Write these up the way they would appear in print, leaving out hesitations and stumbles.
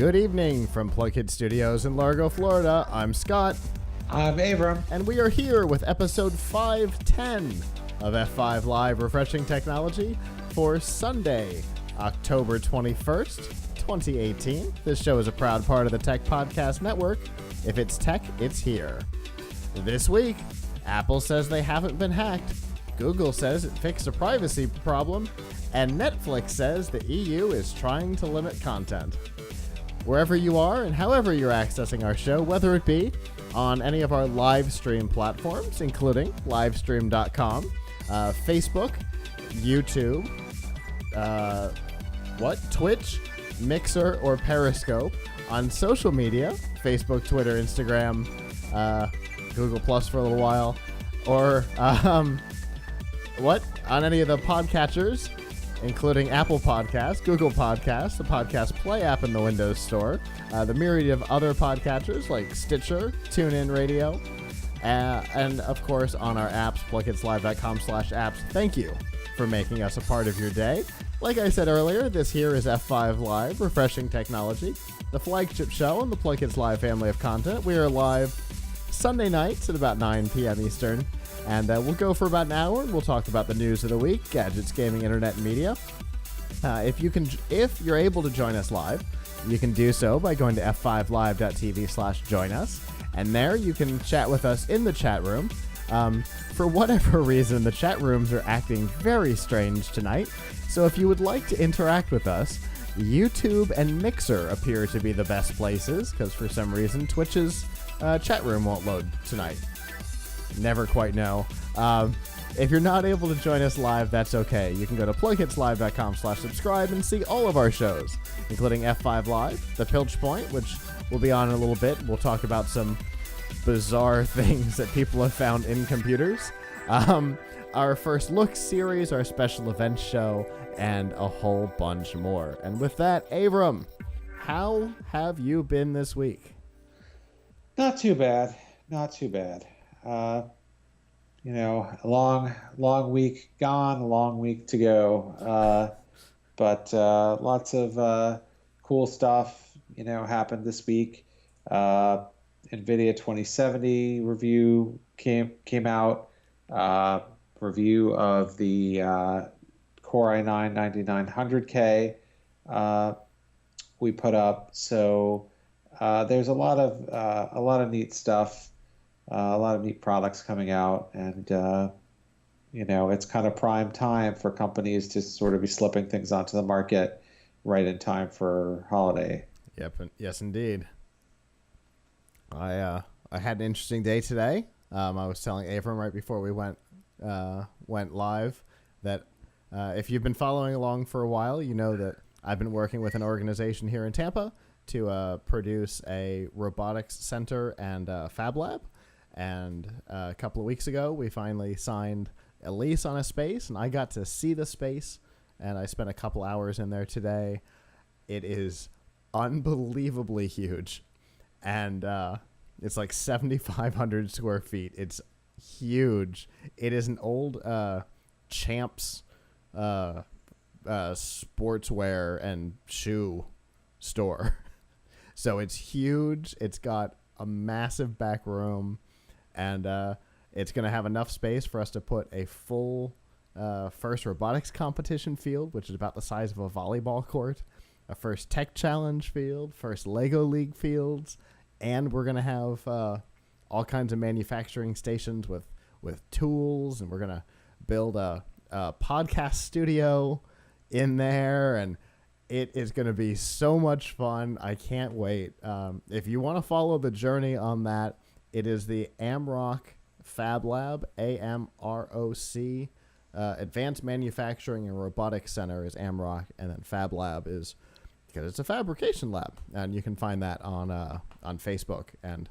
Good evening from PLUGHITZ Studios in Largo, Florida. I'm Scott. I'm Avram. And we are here with episode 510 of F5 Live Refreshing Technology for Sunday, October 21st, 2018. This show is a proud part of the Tech Podcast Network. If it's tech, it's here. This week, Apple says they haven't been hacked. Google says it fixed a privacy problem. And Netflix says the EU is trying to limit content. Wherever you are and however you're accessing our show, whether it be on any of our live stream platforms, including livestream.com, Facebook, YouTube, Twitch, Mixer, or Periscope, on social media, Facebook, Twitter, Instagram, Google Plus for a little while, or on any of the podcatchers, including Apple Podcasts, Google Podcasts, the Podcast Play app in the Windows Store, the myriad of other podcatchers like Stitcher, TuneIn Radio, and of course on our apps, PLUGHITZlive.com/apps. Thank you for making us a part of your day. Like I said earlier, this here is F5 Live, Refreshing Technology, the flagship show on the PLUGHITZ Live family of content. We are live Sunday nights at about 9 p.m. Eastern. And we'll go for about an hour, and we'll talk about the news of the week, gadgets, gaming, internet, and media. If you're able to join us live, you can do so by going to f5live.tv/join us. And there you can chat with us in the chat room. For whatever reason, the chat rooms are acting very strange tonight. So if you would like to interact with us, YouTube and Mixer appear to be the best places, because for some reason, Twitch's chat room won't load tonight. Never quite know. If you're not able to join us live, that's okay. You can go to PLUGHITZlive.com/subscribe and see all of our shows, including F5 Live, The Pilch Point, which we'll be on in a little bit. We'll talk about some bizarre things that people have found in computers. Our First Look series, our special events show, and a whole bunch more. And with that, Avram, how have you been this week? Not too bad. Not too bad. A long week gone, a long week to go. But lots of cool stuff, happened this week. NVIDIA 2070 review came out. Review of the Core i9-9900K we put up. So there's a lot of neat stuff. A lot of neat products coming out, and it's kind of prime time for companies to sort of be slipping things onto the market right in time for holiday. Yep, yes, indeed. I had an interesting day today. I was telling Avram right before we went live that if you've been following along for a while, you know that I've been working with an organization here in Tampa to produce a robotics center and fab lab. And a couple of weeks ago, we finally signed a lease on a space, and I got to see the space, and I spent a couple hours in there today. It is unbelievably huge, and it's like 7,500 square feet. It's huge. It is an old Champs sportswear and shoe store. So it's huge. It's got a massive back room. And it's going to have enough space for us to put a full first robotics competition field, which is about the size of a volleyball court, a first tech challenge field, first Lego League fields, and we're going to have all kinds of manufacturing stations with tools, and we're going to build a podcast studio in there, and it is going to be so much fun. I can't wait. If you want to follow the journey on that, it is the AMROC Fab Lab, AMROC. Advanced Manufacturing and Robotics Center is AMROC, and then Fab Lab is because it's a fabrication lab. And you can find that on Facebook. And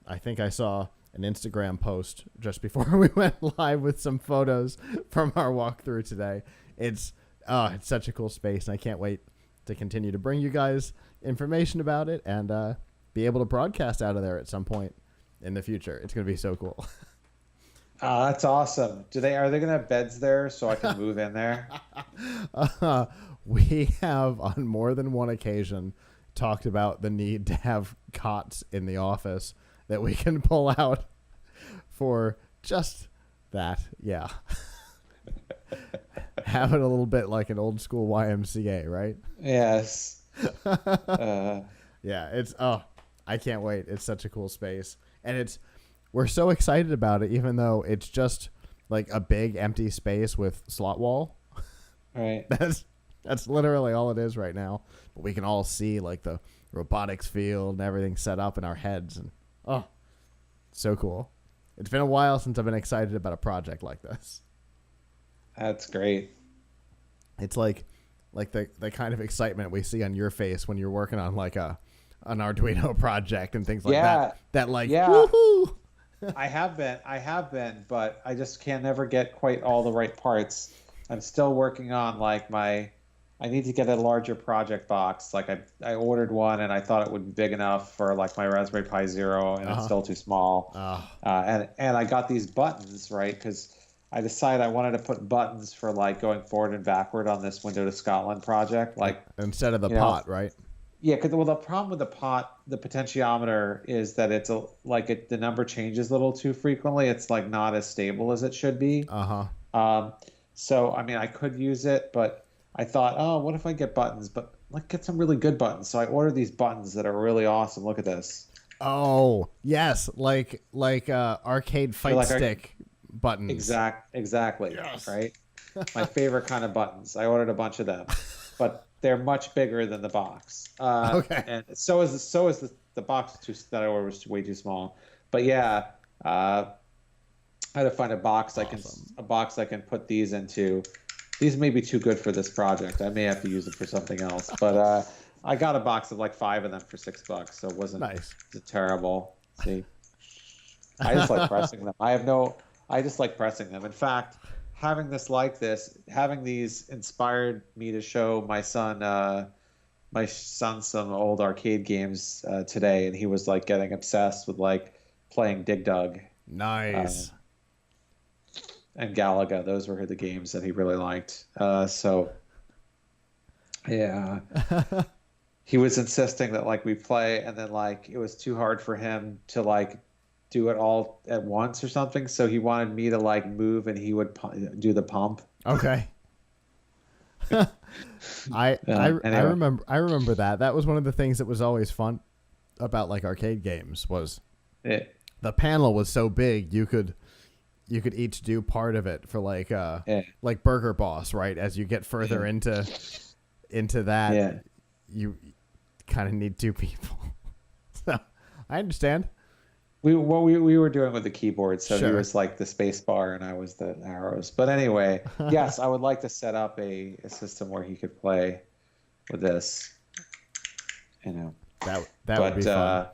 I think I saw an Instagram post just before we went live with some photos from our walkthrough today. It's such a cool space, and I can't wait to continue to bring you guys information about it and be able to broadcast out of there at some point in the future. It's going to be so cool. That's awesome. Are they going to have beds there so I can move in there? We have on more than one occasion talked about the need to have cots in the office that we can pull out for just that. Yeah. Have it a little bit like an old school YMCA, right? Yes. Yeah, it's I can't wait. It's such a cool space. And we're so excited about it, even though it's just like a big empty space with slot wall. Right. That's literally all it is right now. But we can all see like the robotics field and everything set up in our heads, and so cool. It's been a while since I've been excited about a project like this. That's great. It's like the kind of excitement we see on your face when you're working on like an Arduino project and things like that. That like, woohoo! I have been, but I just can never get quite all the right parts. I'm still working on like I need to get a larger project box. Like I ordered one and I thought it would be big enough for like my Raspberry Pi Zero, and it's still too small. And I got these buttons, right? Because I decided I wanted to put buttons for like going forward and backward on this Window to Scotland project, like instead of the pot, right? Yeah, because the problem with the pot, the potentiometer, is that it's the number changes a little too frequently. It's like not as stable as it should be. So I mean, I could use it, but I thought, oh, what if I get buttons? But like, get some really good buttons. So I ordered these buttons that are really awesome. Look at this. Oh yes, like arcade fight stick buttons. Exactly. Yes. Right. My favorite kind of buttons. I ordered a bunch of them, but they're much bigger than the box. Okay. And so is the box that I ordered was way too small. But yeah, I had to find a box I can put these into. These may be too good for this project. I may have to use them for something else. But I got a box of like 5 of them for $6, so it wasn't terrible. See, I just like pressing them. I just like pressing them. In fact, having these inspired me to show my son some old arcade games today, and he was like getting obsessed with like playing Dig Dug. Nice. And Galaga. Those were the games that he really liked. So yeah. He was insisting that like we play, and then like it was too hard for him to like do it all at once or something. So he wanted me to like move, and he would do the pump. Okay. I remember that. That was one of the things that was always fun about like arcade games was the panel was so big you could each do part of it for like Burger Boss, right? As you get further into that, you kind of need 2 people. So I understand. We were doing with the keyboard, so he was like the space bar and I was the arrows. But anyway, yes, I would like to set up a system where he could play with this. You know, that would be fun.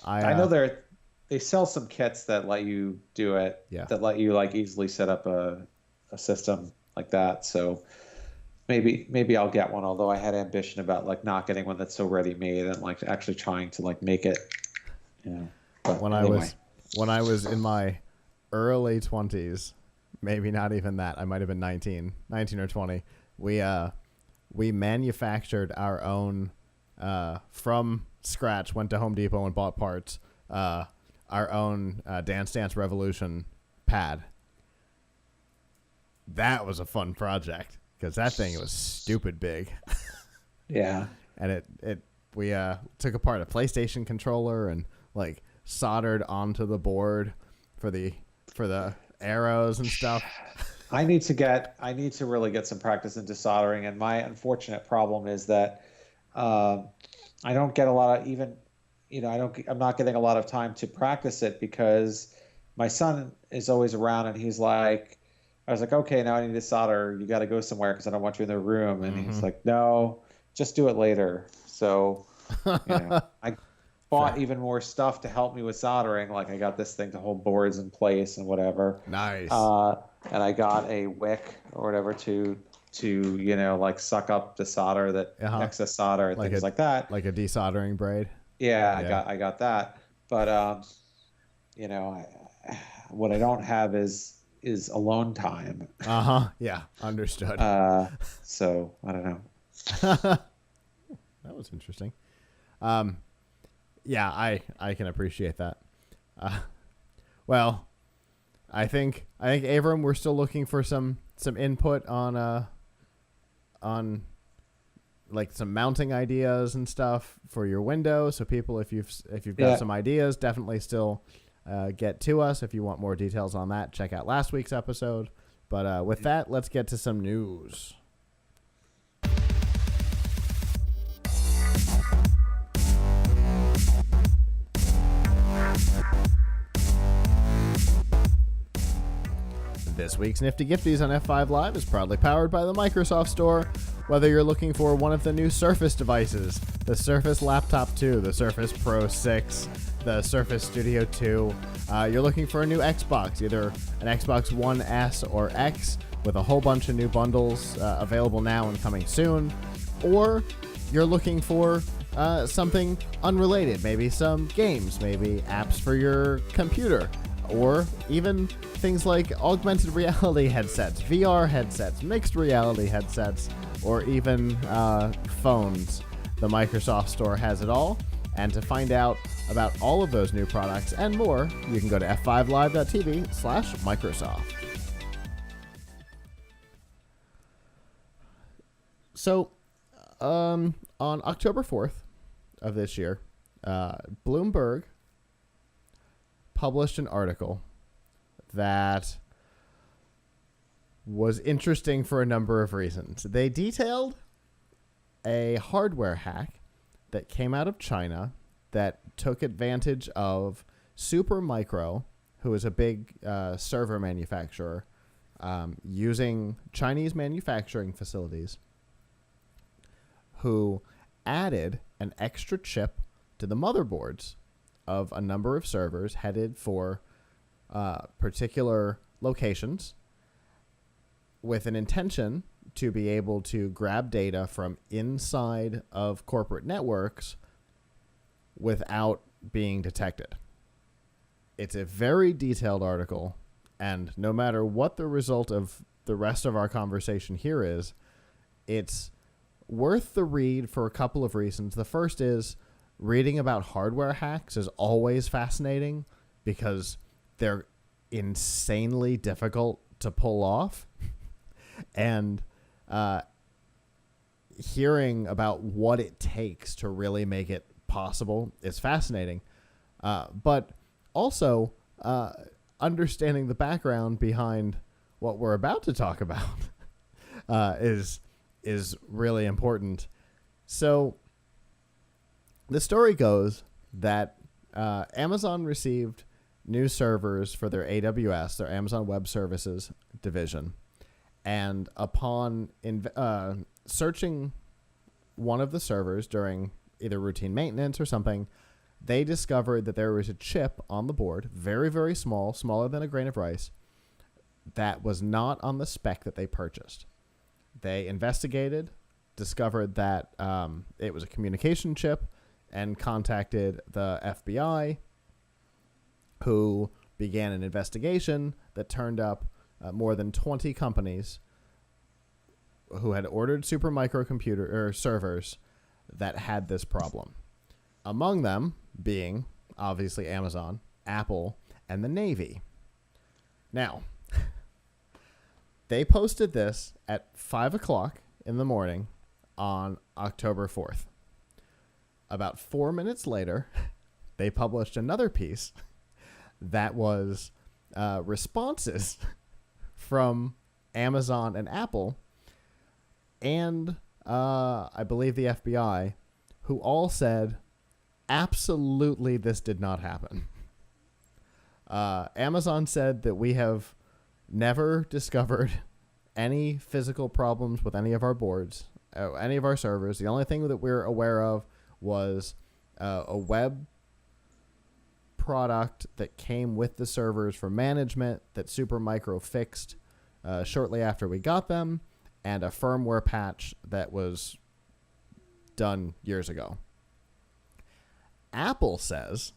I know they sell some kits that let you do it. Yeah. That let you like easily set up a system like that. So maybe I'll get one. Although I had ambition about like not getting one that's so ready made and like actually trying to like make it. Yeah. But when I was in my early 20s, maybe not even that, I might have been 19 or 20. We manufactured our own from scratch. Went to Home Depot and bought parts. Our own Dance Dance Revolution pad. That was a fun project because that thing was stupid big. Yeah. And we took apart a PlayStation controller and like soldered onto the board for the arrows and stuff. I need to really get some practice into soldering, and my unfortunate problem is that I don't get a lot of I'm not getting a lot of time to practice it because my son is always around, and he's like, I was like, okay, now I need to solder. You got to go somewhere because I don't want you in the room. And he's like, no, just do it later. So, I bought even more stuff to help me with soldering. Like I got this thing to hold boards in place and whatever. Nice. And I got a wick or whatever to like suck up the solder that excess solder and things like that. Like a desoldering braid. Yeah. I got that. But what I don't have is alone time. Yeah, understood. So I don't know. That was interesting. Yeah, I can appreciate that. Well, I think Avram, we're still looking for some input on like some mounting ideas and stuff for your window. So people, if you've got some ideas, definitely still get to us. If you want more details on that, check out last week's episode. But with that, let's get to some news. This week's Nifty Gifties on F5 Live is proudly powered by the Microsoft Store. Whether you're looking for one of the new Surface devices, the Surface Laptop 2, the Surface Pro 6, the Surface Studio 2, you're looking for a new Xbox, either an Xbox One S or X, with a whole bunch of new bundles available now and coming soon, or you're looking for something unrelated, maybe some games, maybe apps for your computer, or even things like augmented reality headsets, VR headsets, mixed reality headsets, or even phones. The Microsoft Store has it all. And to find out about all of those new products and more, you can go to f5live.tv/Microsoft. So, on October 4th of this year, Bloomberg published an article that was interesting for a number of reasons. They detailed a hardware hack that came out of China that took advantage of Supermicro, who is a big server manufacturer, using Chinese manufacturing facilities, who added an extra chip to the motherboards of a number of servers headed for particular locations, with an intention to be able to grab data from inside of corporate networks without being detected. It's a very detailed article, and no matter what the result of the rest of our conversation here is, it's worth the read for a couple of reasons. The first is reading about hardware hacks is always fascinating because they're insanely difficult to pull off. And hearing about what it takes to really make it possible is fascinating. But also understanding the background behind what we're about to talk about is really important. So the story goes that Amazon received new servers for their AWS, their Amazon Web Services division. And upon searching one of the servers during either routine maintenance or something, they discovered that there was a chip on the board, very, very small, smaller than a grain of rice, that was not on the spec that they purchased. They investigated, discovered that it was a communication chip, and contacted the FBI, who began an investigation that turned up more than 20 companies who had ordered Supermicro computer servers that had this problem. Among them being, obviously, Amazon, Apple, and the Navy. Now, they posted this at 5 o'clock in the morning on October 4th. About 4 minutes later, they published another piece that was responses from Amazon and Apple and I believe the FBI, who all said, absolutely this did not happen. Amazon said that we have never discovered any physical problems with any of our boards, any of our servers. The only thing that we're aware of was a web product that came with the servers for management that Supermicro fixed shortly after we got them, and a firmware patch that was done years ago. Apple says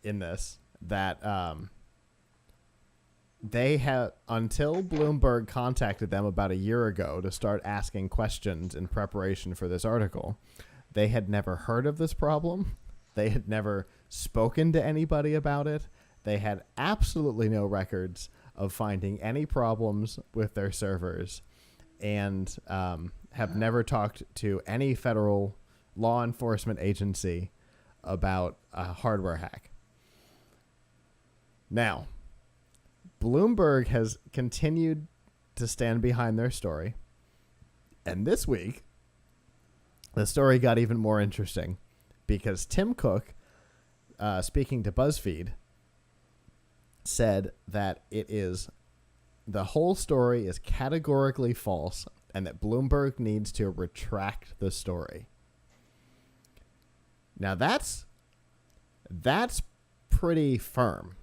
in this that they have, until Bloomberg contacted them about a year ago to start asking questions in preparation for this article, They had never heard of this problem. They had never spoken to anybody about it. They had absolutely no records of finding any problems with their servers, and have never talked to any federal law enforcement agency about a hardware hack. Now, Bloomberg has continued to stand behind their story, and this week, the story got even more interesting because Tim Cook, speaking to BuzzFeed, said that the whole story is categorically false and that Bloomberg needs to retract the story. Now that's pretty firm,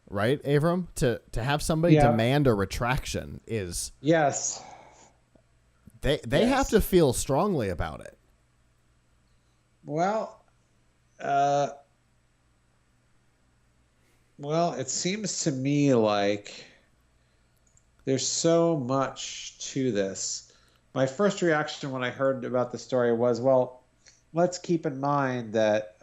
right, Avram? To have somebody demand a retraction is... Yes. They have to feel strongly about it. Well, it seems to me like there's so much to this. My first reaction when I heard about the story was, well, let's keep in mind that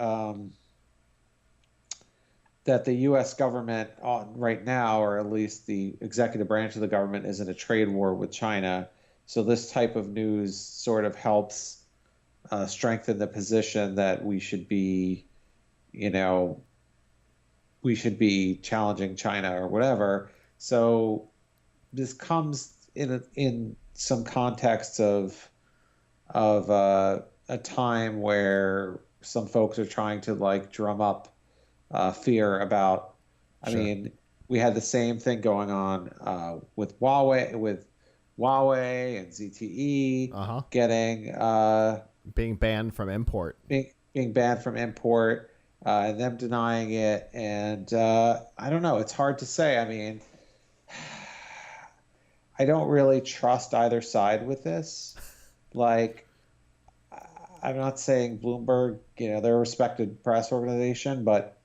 that the U.S. government right now, or at least the executive branch of the government, is in a trade war with China. So this type of news sort of helps strengthen the position that we should be, challenging China or whatever. So this comes in some context of a time where some folks are trying to like drum up fear about. I mean, we had the same thing going on with Huawei and ZTE getting being banned from import, being banned from import, and them denying it. And I don't know. It's hard to say. I mean, I don't really trust either side with this. Like, I'm not saying Bloomberg, they're a respected press organization, but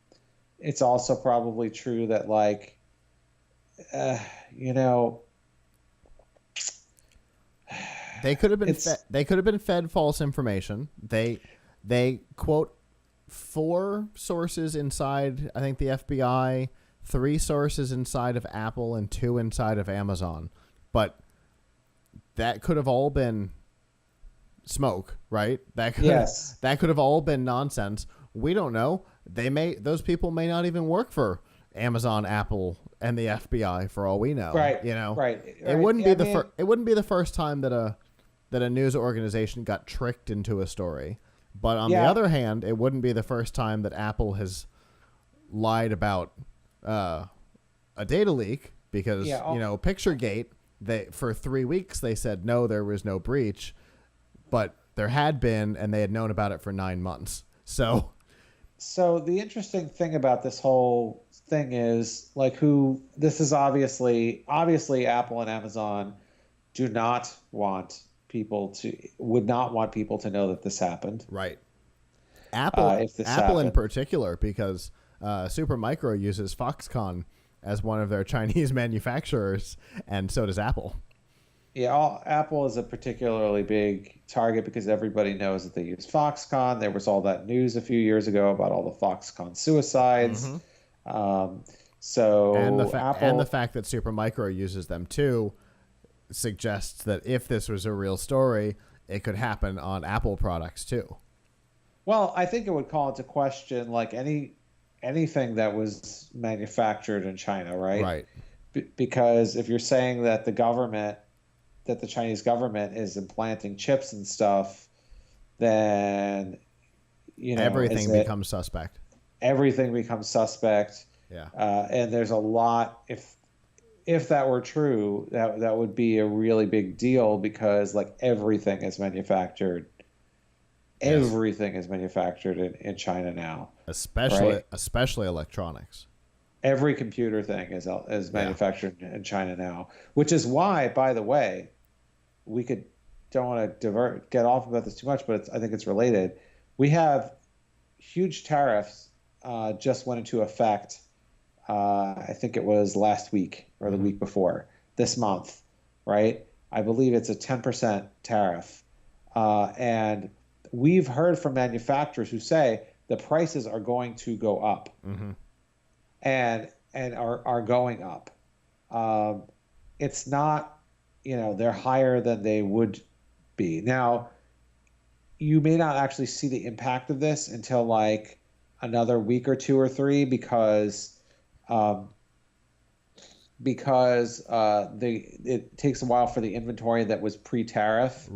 it's also probably true that, like, they could have been they could have been fed false information. They quote 4 sources inside, I think, the FBI, 3 sources inside of Apple, and 2 inside of Amazon. But that could have all been smoke, right? That could have all been nonsense. We don't know. Those people may not even work for Amazon, Apple, and the FBI for all we know. Right. Right. It wouldn't be the first time that a news organization got tricked into a story. But on the other hand, it wouldn't be the first time that Apple has lied about a data leak because, Picturegate, for 3 weeks they said no, there was no breach, but there had been, and they had known about it for 9 months. So the interesting thing about this whole thing is, like, this is obviously Apple and Amazon would not want people to know that this happened. Right. Apple in particular, because Supermicro uses Foxconn as one of their Chinese manufacturers, and so does Apple. Yeah, Apple is a particularly big target because everybody knows that they use Foxconn. There was all that news a few years ago about all the Foxconn suicides. Mm-hmm. The fact that Supermicro uses them too suggests that if this was a real story, it could happen on Apple products too. Well, I think it would call into question like anything that was manufactured in China, right? Right. Because if you're saying that the Chinese government is implanting chips and stuff, then everything becomes suspect. Everything becomes suspect. Yeah. And there's a lot. If that were true, that would be a really big deal because like everything is manufactured. Yes. Everything is manufactured in China now. Especially electronics. Every computer thing is manufactured in China now, which is why, by the way, don't want to get off about this too much, but I think it's related. We have huge tariffs just went into effect. I think it was last week or the week before, this month, right? I believe it's a 10% tariff. And we've heard from manufacturers who say the prices are going to go up, and are going up. It's not, they're higher than they would be. Now, you may not actually see the impact of this until like another week or two or three, because it takes a while for the inventory that was pre-tariff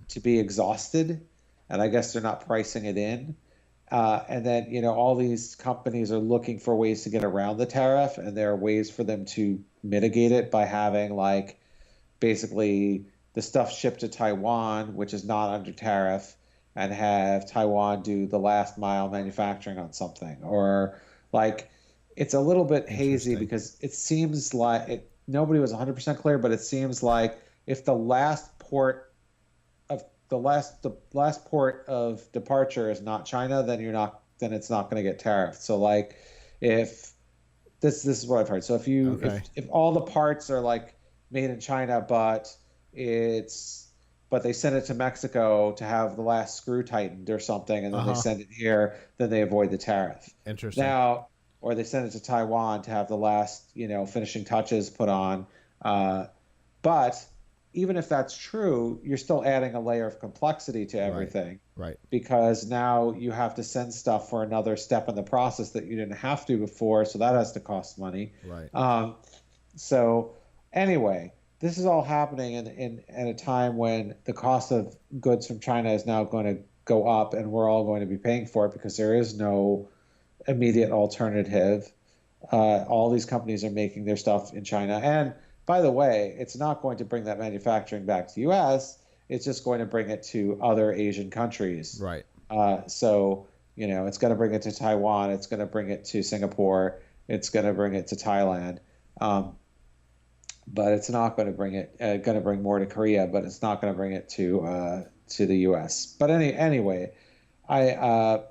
to be exhausted, and I guess they're not pricing it in. And then, all these companies are looking for ways to get around the tariff, and there are ways for them to mitigate it by having like basically the stuff shipped to Taiwan, which is not under tariff, and have Taiwan do the last mile manufacturing on something. Or like, it's a little bit hazy because it seems like nobody was 100% clear, but it seems like if the last port of departure is not China, then it's not going to get tariffed. So like, if this is what I've heard. So if all the parts are like made in China, but they send it to Mexico to have the last screw tightened or something, and then they send it here, then they avoid the tariff. Interesting. Now, or they send it to Taiwan to have the last, finishing touches put on. But even if that's true, you're still adding a layer of complexity to everything. Right. Because now you have to send stuff for another step in the process that you didn't have to before, so that has to cost money. Right. So anyway, this is all happening in a time when the cost of goods from China is now going to go up, and we're all going to be paying for it because there is no immediate alternative. All these companies are making their stuff in China. And by the way, it's not going to bring that manufacturing back to the U.S. It's just going to bring it to other Asian countries. Right. So, it's going to bring it to Taiwan. It's going to bring it to Singapore. It's going to bring it to Thailand. But it's not going to bring more to Korea, but it's not going to bring it to the U.S. But anyway, I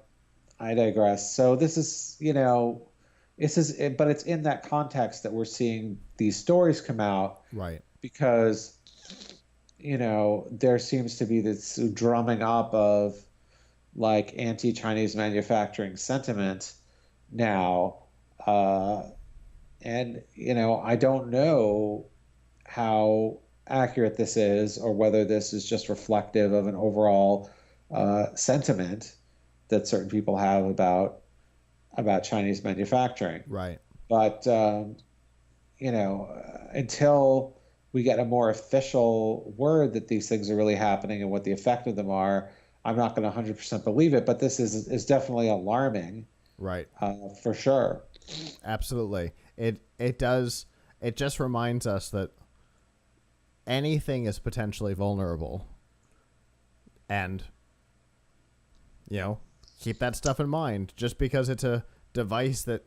digress. So this is, but it's in that context that we're seeing these stories come out. Right. Because, there seems to be this drumming up of like anti-Chinese manufacturing sentiment now. And, I don't know how accurate this is, or whether this is just reflective of an overall sentiment that certain people have about Chinese manufacturing. Right. But, until we get a more official word that these things are really happening and what the effect of them are, I'm not going to 100% believe it. But this is definitely alarming. Right. For sure. Absolutely. It just reminds us that anything is potentially vulnerable. And, keep that stuff in mind. Just because it's a device that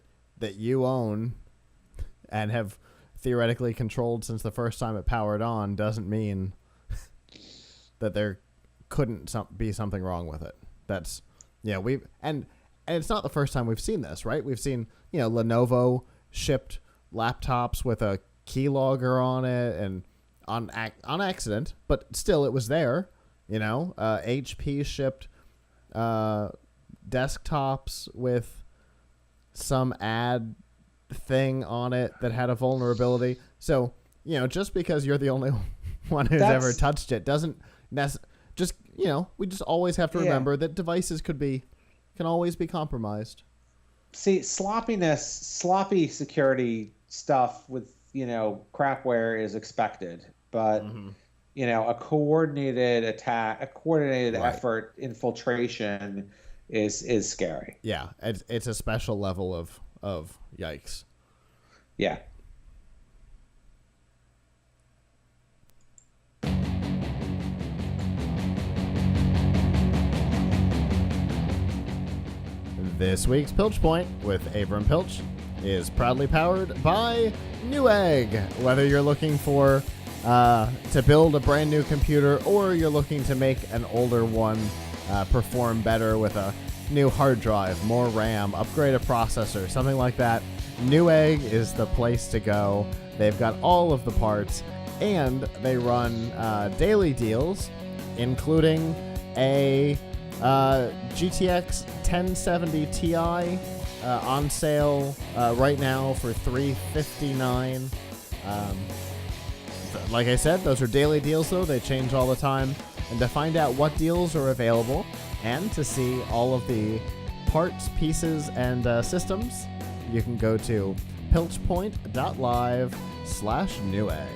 you own and have theoretically controlled since the first time it powered on doesn't mean that there couldn't be something wrong with it. That's, and it's not the first time we've seen this, right? We've seen, Lenovo shipped laptops with a keylogger on it, and on accident, but still it was there. HP shipped desktops with some ad thing on it that had a vulnerability. So, just because you're the only one who's ever touched it doesn't we just always have to remember that devices can always be compromised. See, sloppy security stuff with, crapware is expected, but a coordinated attack, a coordinated effort, infiltration is scary. Yeah, it's a special level of yikes. Yeah. This week's Pilch Point with Avram Pilch is proudly powered by Newegg. Whether you're looking for to build a brand new computer, or you're looking to make an older one perform better with a new hard drive, more RAM, upgrade a processor, something like that, Newegg is the place to go. They've got all of the parts, and they run daily deals, including a GTX 1070 Ti on sale right now for $359. Like I said, those are daily deals, though. They change all the time. And to find out what deals are available and to see all of the parts, pieces, and systems, you can go to pilchpoint.live/Newegg.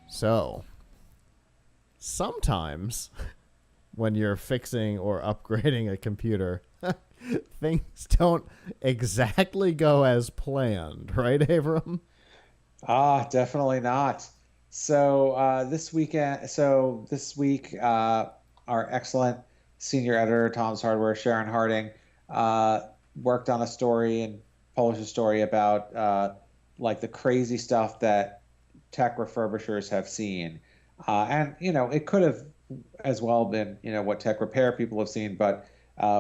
So, sometimes when you're fixing or upgrading a computer, things don't exactly go as planned, right, Avram? Definitely not. So this week, our excellent senior editor, Tom's Hardware, Sharon Harding, worked on a story and published a story about like the crazy stuff that tech refurbishers have seen. And, it could have as well been, what tech repair people have seen. But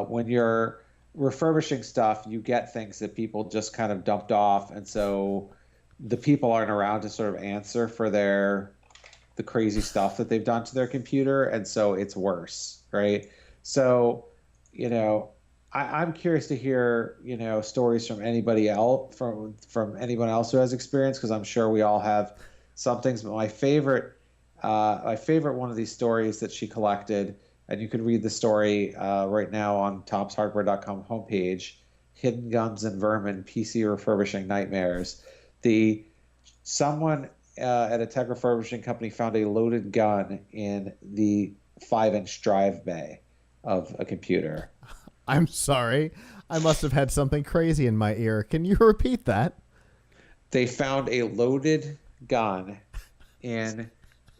when you're refurbishing stuff, you get things that people just kind of dumped off. And so the people aren't around to sort of answer for the crazy stuff that they've done to their computer. And so it's worse, right? So, I'm curious to hear, stories from anybody else, from anyone else who has experience, because I'm sure we all have some things. But my favorite one of these stories that she collected, and you can read the story right now on topshardware.com homepage, Hidden Guns and Vermin, PC Refurbishing Nightmares. Someone at a tech refurbishing company found a loaded gun in the 5-inch drive bay of a computer. I'm sorry. I must have had something crazy in my ear. Can you repeat that? They found a loaded gun in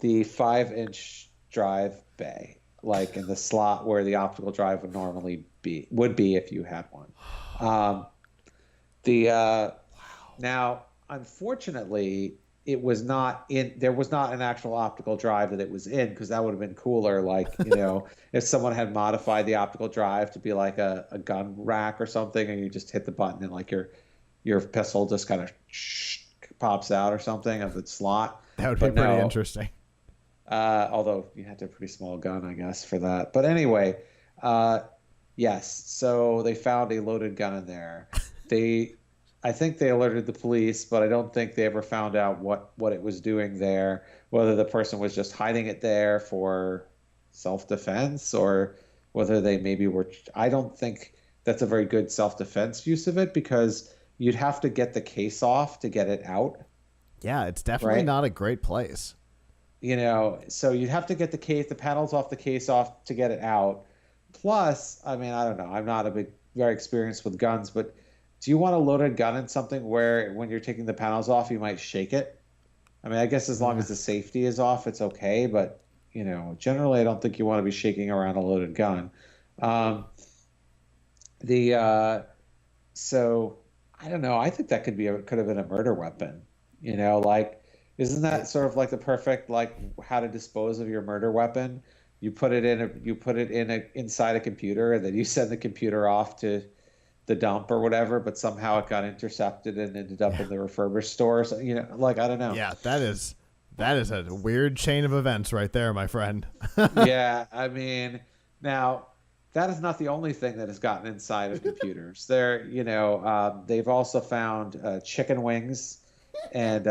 the 5-inch drive bay, like in the slot where the optical drive would normally be if you had one. Now, unfortunately, it was not in. There was not an actual optical drive that it was in, because that would have been cooler. Like, if someone had modified the optical drive to be like a gun rack or something, and you just hit the button and like your pistol just kind of pops out or something of its slot. That would be pretty interesting. Although you had to have a pretty small gun, I guess, for that. But anyway, yes. So they found a loaded gun in there. I think they alerted the police, but I don't think they ever found out what it was doing there, whether the person was just hiding it there for self-defense or whether they maybe were. I don't think that's a very good self-defense use of it, because you'd have to get the case off to get it out. Yeah, it's definitely not a great place. So you'd have to get the panels off the case off to get it out. Plus, I mean, I don't know. I'm not very experienced with guns, but do you want to load a gun in something where when you're taking the panels off, you might shake it? I mean, I guess as long as the safety is off, it's okay. But, generally, I don't think you want to be shaking around a loaded gun. So I don't know. I think that could have been a murder weapon. Like, isn't that sort of like the perfect, like, how to dispose of your murder weapon? You put it inside a computer, and then you send the computer off to the dump or whatever, but somehow it got intercepted and ended up in the refurbished store. So, like, I don't know. Yeah, that is a weird chain of events right there, my friend. Yeah, I mean, now that is not the only thing that has gotten inside of computers. They've also found chicken wings and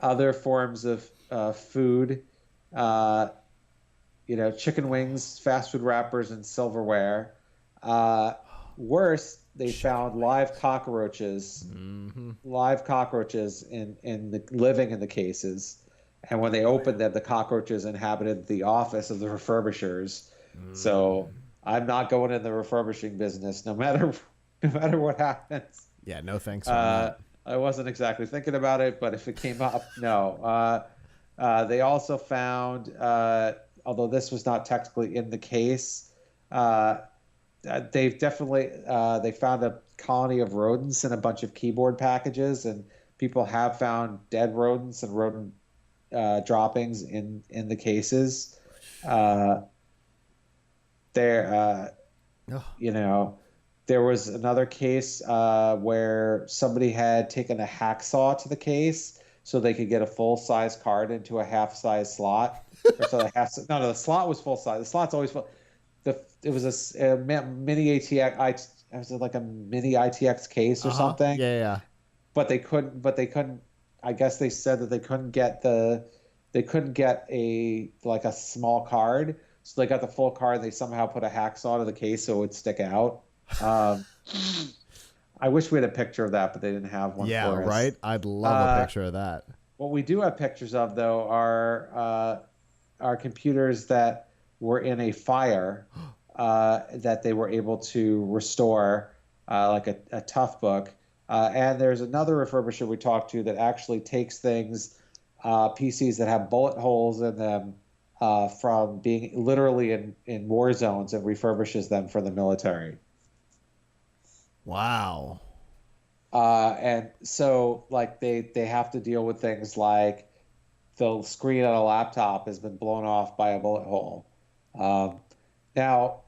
other forms of food. Chicken wings, fast food wrappers, and silverware. Worse, they found live cockroaches in living in the cases, and when they opened them, the cockroaches inhabited the office of the refurbishers. So I'm not going in the refurbishing business, no matter what happens. Yeah, no thanks for that. I wasn't exactly thinking about it, but if it came up, no. They also found, although this was not technically in the case, they found a colony of rodents in a bunch of keyboard packages, and people have found dead rodents and rodent droppings in the cases. There was another case where somebody had taken a hacksaw to the case so they could get a full-size card into a half-size slot. Or so no, the slot was full size. The slot's always full. It was a mini ATX. Was it like a mini ITX case or something? Yeah. But they couldn't. I guess they said that they couldn't get a small card. So they got the full card. They somehow put a hacksaw to the case so it would stick out. I wish we had a picture of that, but they didn't have one. Yeah, for us. right. I'd love a picture of that. What we do have pictures of, though, are computers that were in a fire that they were able to restore, like a Toughbook. And there's another refurbisher we talked to that actually takes things, PCs that have bullet holes in them from being literally in war zones, and refurbishes them for the military. Wow. And so like they have to deal with things like the screen on a laptop has been blown off by a bullet hole. Now,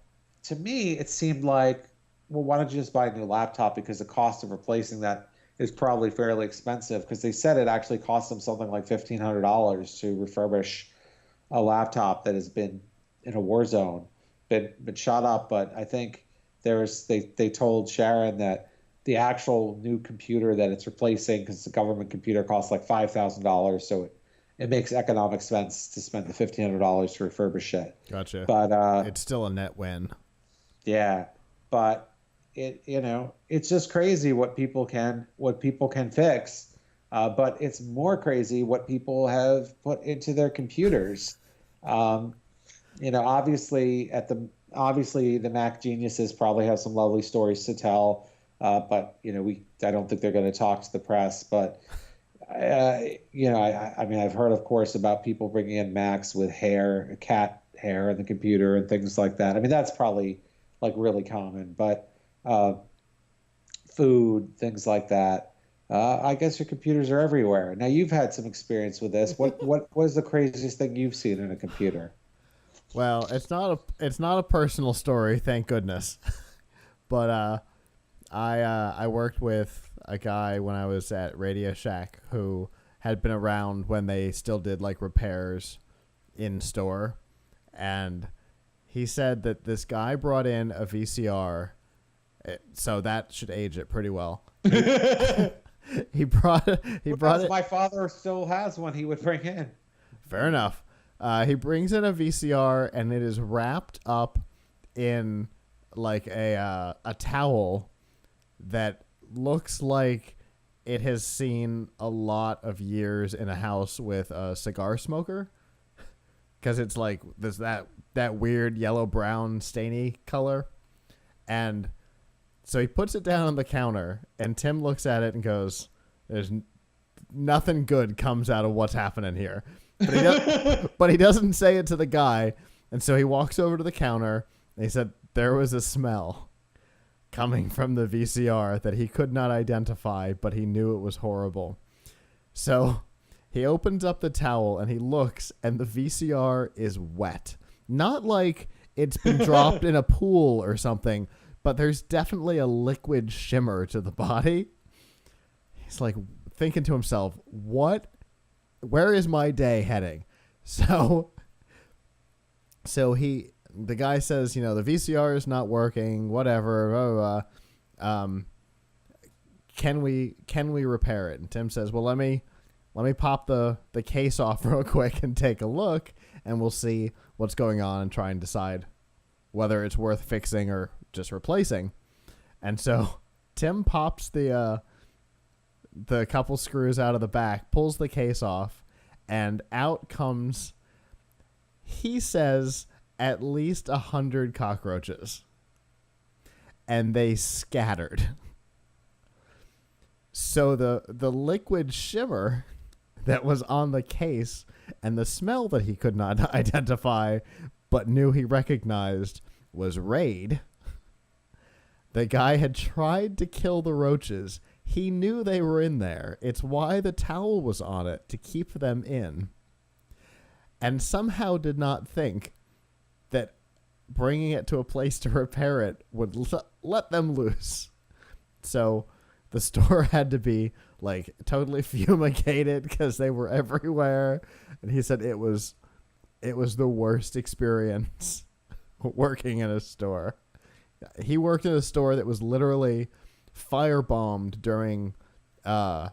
to me, it seemed like, well, why don't you just buy a new laptop? Because the cost of replacing that is probably fairly expensive, because they said it actually cost them something like $1,500 to refurbish a laptop that has been in a war zone, been shot up. But I think they told Sharon that the actual new computer that it's replacing, because the government computer costs like $5,000, so it makes economic sense to spend the $1,500 to refurbish it. Gotcha. But it's still a net win. Yeah, but it's just crazy what people can fix. But it's more crazy what people have put into their computers. Obviously the Mac geniuses probably have some lovely stories to tell. But I don't think they're going to talk to the press. But I mean, I've heard, of course, about people bringing in Macs with cat hair in the computer and things like that. I mean, that's probably like really common. But food, things like that. I guess your computers are everywhere. Now, you've had some experience with this. What is the craziest thing you've seen in a computer? Well, it's not a personal story, thank goodness. But I worked with a guy when I was at Radio Shack who had been around when they still did like repairs in store, and he said that this guy brought in a VCR, so that should age it pretty well. He brought it. My father still has one he would bring in. Fair enough. He brings in a VCR, and it is wrapped up in like a towel that looks like it has seen a lot of years in a house with a cigar smoker, because it's like there's that weird yellow brown stainy color. And so he puts it down on the counter, and Tim looks at it and goes, "There's nothing good comes out of what's happening here." But he doesn't say it to the guy. And so he walks over to the counter, and he said there was a smell coming from the VCR that he could not identify, but he knew it was horrible. So he opens up the towel and he looks, and the VCR is wet. Not like it's been dropped in a pool or something, but there's definitely a liquid shimmer to the body. He's like thinking to himself, where is my day heading? So the guy says, the VCR is not working, whatever. Can we repair it? And Tim says, well, let me pop the case off real quick and take a look, and we'll see what's going on and try and decide whether it's worth fixing or just replacing. And so Tim pops the couple screws out of the back, pulls the case off, and out comes, he says, at least 100 cockroaches. And they scattered. So the liquid shimmer that was on the case and the smell that he could not identify but knew he recognized was Raid. The guy had tried to kill the roaches. He knew they were in there. It's why the towel was on it, to keep them in. And somehow did not think that bringing it to a place to repair it would let them loose. So the store had to be like totally fumigated because they were everywhere. And he said it was the worst experience working in a store. He worked in a store that was literally firebombed during a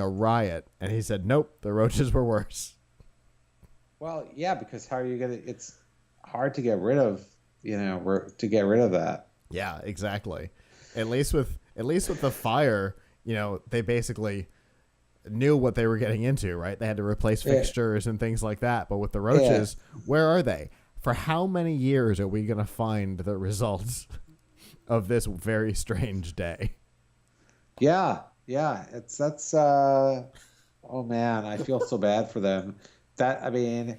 riot, and he said, nope, the roaches were worse. Well, yeah, because how are you gonna? It's hard to get rid of, that. Yeah, exactly. At least with the fire, they basically knew what they were getting into, right? They had to replace fixtures and things like that. But with the roaches, where are they? For how many years are we going to find the results of this very strange day? Yeah. That's oh man, I feel so bad for them. The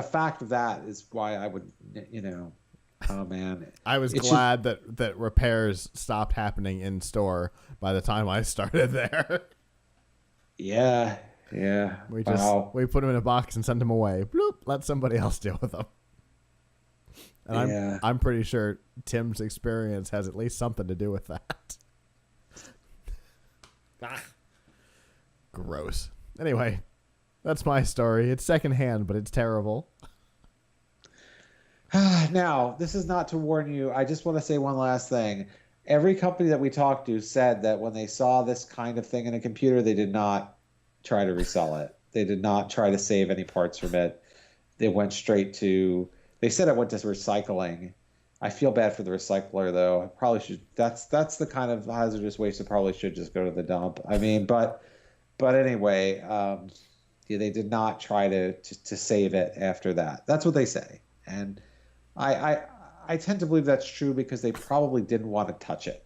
fact of that is why I would, oh man. I was glad that repairs stopped happening in store by the time I started there. Yeah. We put them in a box and sent them away. Bloop, let somebody else deal with them. And I'm pretty sure Tim's experience has at least something to do with that. Gross. Anyway, that's my story. It's secondhand, but it's terrible. Now, this is not to warn you. I just want to say one last thing. Every company that we talked to said that when they saw this kind of thing in a computer, they did not try to resell it. They did not try to save any parts from it. They went straight to... They said it went to recycling. I feel bad for the recycler, though. I probably should... That's the kind of hazardous waste that probably should just go to the dump. I mean, but anyway, they did not try to save it after that. That's what they say. And I tend to believe that's true because they probably didn't want to touch it.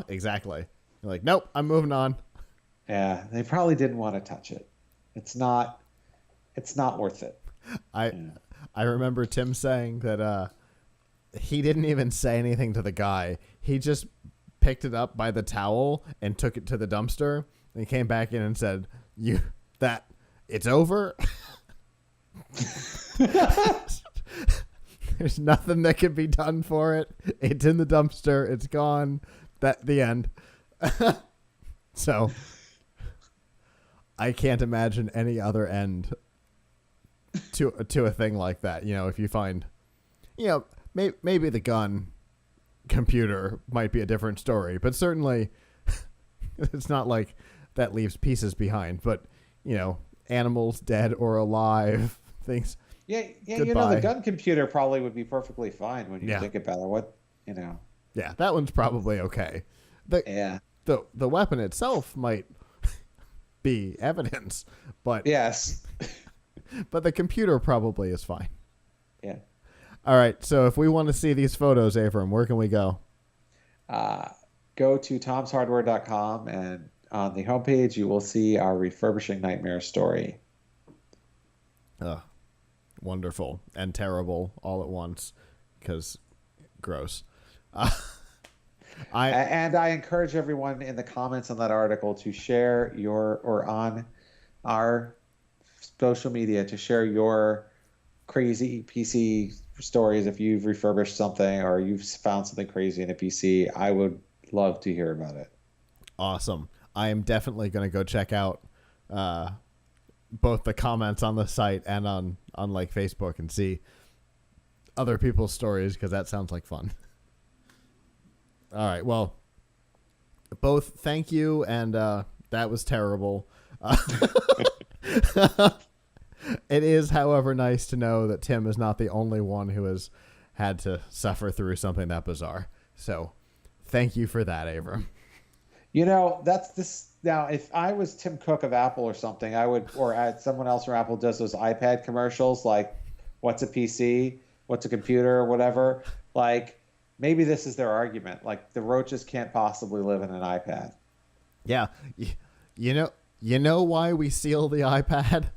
Exactly. You're like, nope, I'm moving on. Yeah, they probably didn't want to touch it. It's not worth it. I remember Tim saying that he didn't even say anything to the guy. He just picked it up by the towel and took it to the dumpster. And he came back in and said, it's over? There's nothing that can be done for it. It's in the dumpster. It's gone. The end. So I can't imagine any other end to a thing like that. If you find, maybe the gun computer might be a different story, but certainly it's not like that leaves pieces behind. But animals dead or alive, things. Yeah, goodbye. The gun computer probably would be perfectly fine when you think about it. Yeah, that one's probably okay. The weapon itself might be evidence, but yes. But the computer probably is fine. Yeah. All right, so if we want to see these photos, Avram, where can we go? Go to tomshardware.com, and on the homepage you will see our refurbishing nightmare story. Wonderful and terrible all at once, because gross. I encourage everyone in the comments on that article to share on our social media to share your crazy PC stories. If you've refurbished something or you've found something crazy in a PC, I would love to hear about it. Awesome. I am definitely going to go check out both the comments on the site and on like Facebook and see other people's stories, because that sounds like fun. All right. Well, both thank you, and that was terrible. It is, however, nice to know that Tim is not the only one who has had to suffer through something that bizarre. So thank you for that, Avram. That's this. Now, if I was Tim Cook of Apple or something, I would, or someone else from Apple does those iPad commercials, like what's a PC, what's a computer, or whatever. Like, maybe this is their argument. Like, the roaches can't possibly live in an iPad. Yeah. You know why we seal the iPad?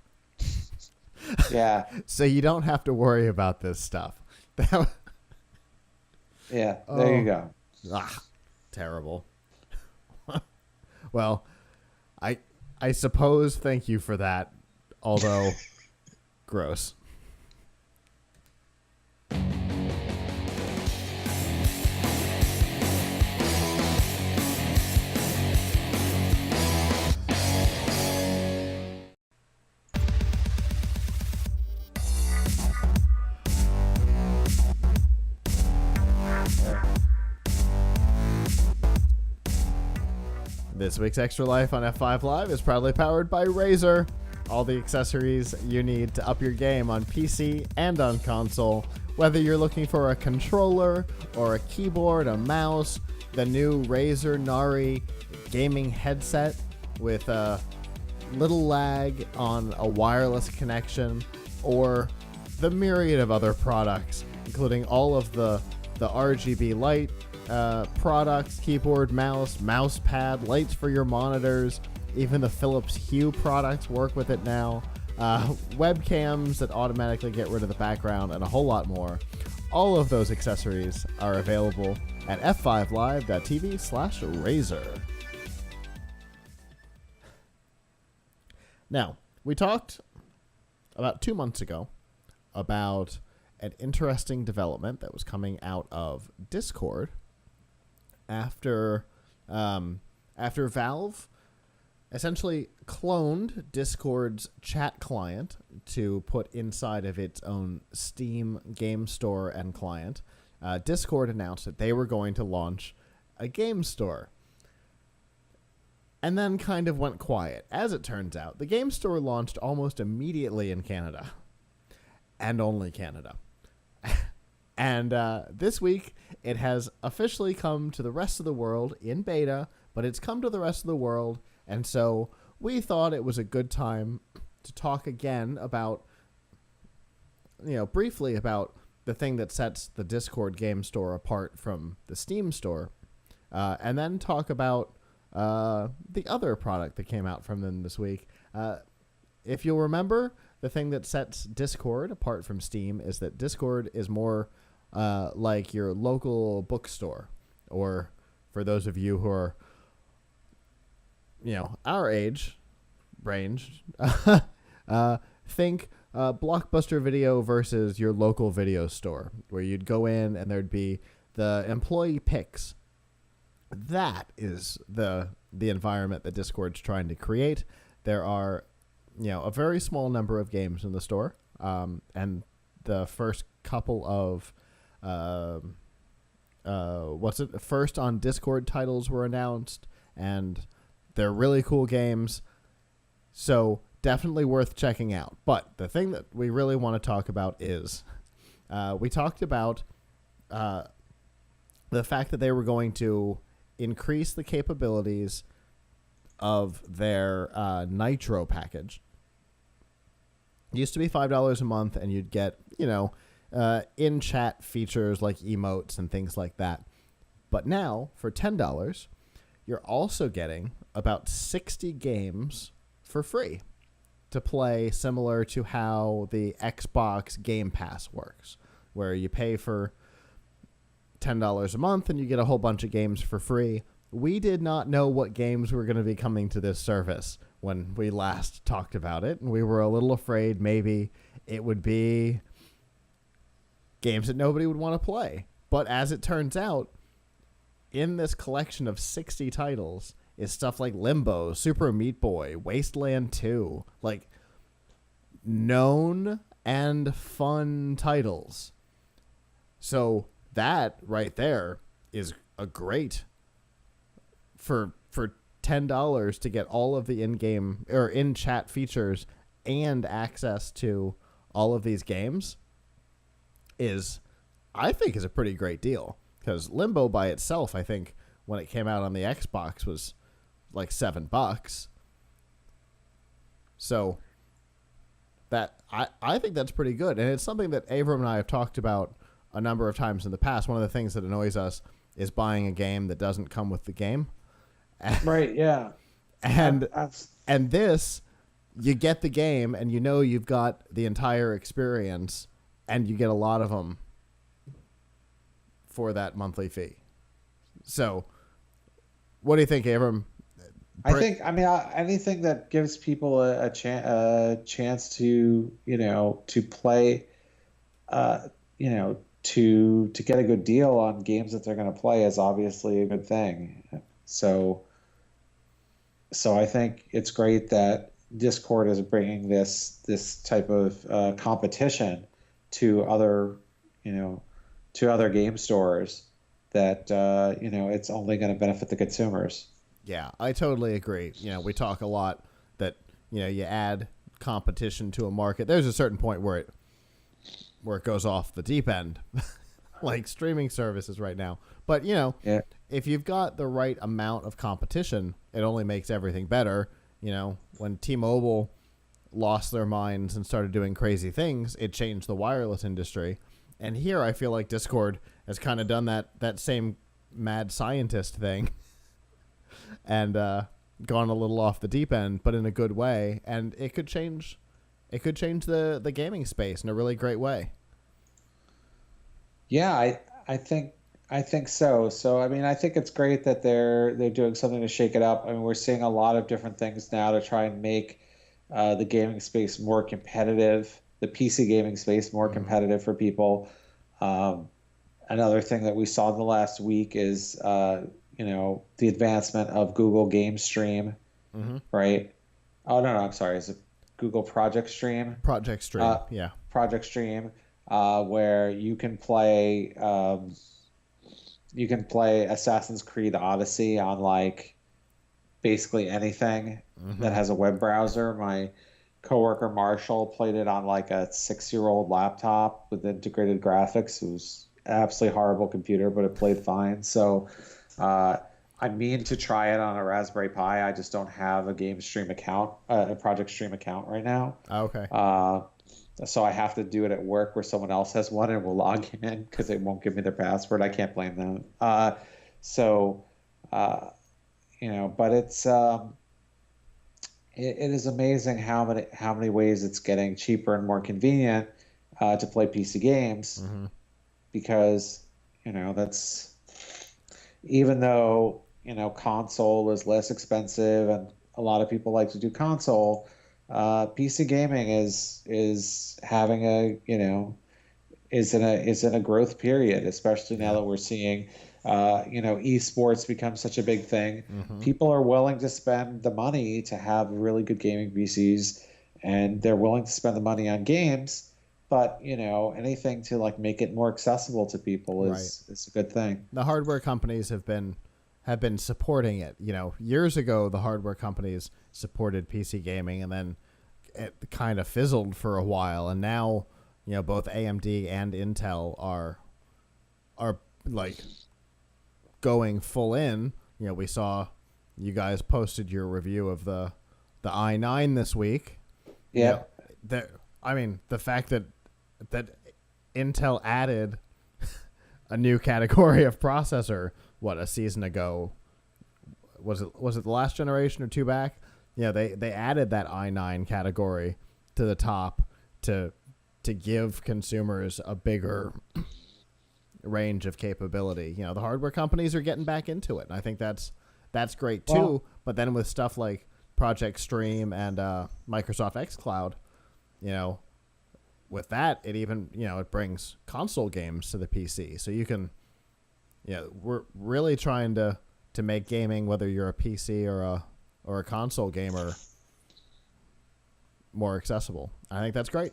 Yeah. So you don't have to worry about this stuff. Yeah, there you go. Terrible. Well, I suppose thank you for that, although gross. This week's Extra Life on F5 Live is proudly powered by Razer. All the accessories you need to up your game on PC and on console. Whether you're looking for a controller or a keyboard, a mouse, the new Razer Nari gaming headset with a little lag on a wireless connection, or the myriad of other products, including all of the RGB light products, keyboard, mouse pad, lights for your monitors, even the Philips Hue products work with it now, webcams that automatically get rid of the background, and a whole lot more. All of those accessories are available at f5live.tv/Razer. Now, we talked about 2 months ago about an interesting development that was coming out of Discord after Valve essentially cloned Discord's chat client to put inside of its own Steam game store and client. Discord announced that they were going to launch a game store, and then kind of went quiet. As it turns out, the game store launched almost immediately in Canada, and only Canada. And this week, it has officially come to the rest of the world in beta, but it's come to the rest of the world, and so we thought it was a good time to talk again about, briefly about the thing that sets the Discord game store apart from the Steam store, and then talk about the other product that came out from them this week. If you'll remember, the thing that sets Discord apart from Steam is that Discord is more like your local bookstore, or for those of you who are, our age range, think Blockbuster Video versus your local video store, where you'd go in and there'd be the employee picks. That is the environment that Discord's trying to create. There are, a very small number of games in the store, and the first couple of first on Discord titles were announced, and they're really cool games, so definitely worth checking out. But the thing that we really want to talk about is we talked about the fact that they were going to increase the capabilities of their Nitro package. It used to be $5 a month, and you'd get, in-chat features like emotes and things like that. But now, for $10, you're also getting about 60 games for free to play, similar to how the Xbox Game Pass works, where you pay for $10 a month and you get a whole bunch of games for free. We did not know what games were going to be coming to this service when we last talked about it, and we were a little afraid maybe it would be games that nobody would want to play. But as it turns out, in this collection of 60 titles is stuff like Limbo, Super Meat Boy, Wasteland 2, like known and fun titles. So that right there is a great for $10 to get all of the in-game or in-chat features and access to all of these games I think is a pretty great deal, because Limbo by itself, I think when it came out on the Xbox was like $7. So that I think that's pretty good, and it's something that Avram and I have talked about a number of times in the past. One of the things that annoys us is buying a game that doesn't come with the game. Right, yeah. And this, you get the game and you've got the entire experience, and you get a lot of them for that monthly fee. So what do you think, Avram? I think anything that gives people a chance to to play, to get a good deal on games that they're going to play is obviously a good thing. So I think it's great that Discord is bringing this type of competition to other game stores that it's only going to benefit the consumers. Yeah, I totally agree. We talk a lot that you add competition to a market. There's a certain point where it goes off the deep end, like streaming services right now. But Yeah. if you've got the right amount of competition, it only makes everything better. When T-Mobile lost their minds and started doing crazy things, it changed the wireless industry. And here I feel like Discord has kind of done that same mad scientist thing and gone a little off the deep end, but in a good way. And it could change the gaming space in a really great way. Yeah, I think so. So I mean, I think it's great that they're doing something to shake it up. I mean, we're seeing a lot of different things now to try and make the gaming space more competitive, the PC gaming space more competitive for people. Another thing that we saw in the last week is the advancement of Google Game Stream, right? Oh no, I'm sorry. Is it Google Project Stream? Project Stream, yeah. Project Stream, where you can play Assassin's Creed Odyssey on like basically anything that has a web browser. My coworker Marshall played it on like a 6-year-old laptop with integrated graphics. It was an absolutely horrible computer, but it played fine. So I mean to try it on a Raspberry Pi. I just don't have a Game Stream account, a Project Stream account right now. Okay. So I have to do it at work where someone else has one and will log in because they won't give me their password. I can't blame them. But it's it is amazing how many ways it's getting cheaper and more convenient to play PC games because that's even though console is less expensive and a lot of people like to do console. PC gaming is having is in a growth period, especially now that we're seeing esports become such a big thing. People are willing to spend the money to have really good gaming PCs, and they're willing to spend the money on games. But anything to like make it more accessible to people is a good thing. The hardware companies have been supporting it. Years ago, the hardware companies supported PC gaming, and then it kind of fizzled for a while. And now, both AMD and Intel are like going full in. We saw you guys posted your review of the i9 this week. Yeah. The fact that Intel added a new category of processor, a season ago? Was it the last generation or two back? They added that i9 category to the top to give consumers a bigger range of capability. The hardware companies are getting back into it, and I think that's great too. Well, but then with stuff like Project Stream and Microsoft xCloud, with that, it even it brings console games to the PC, so you can. We're really trying to make gaming, whether you're a PC or a console gamer, more accessible. I think that's great.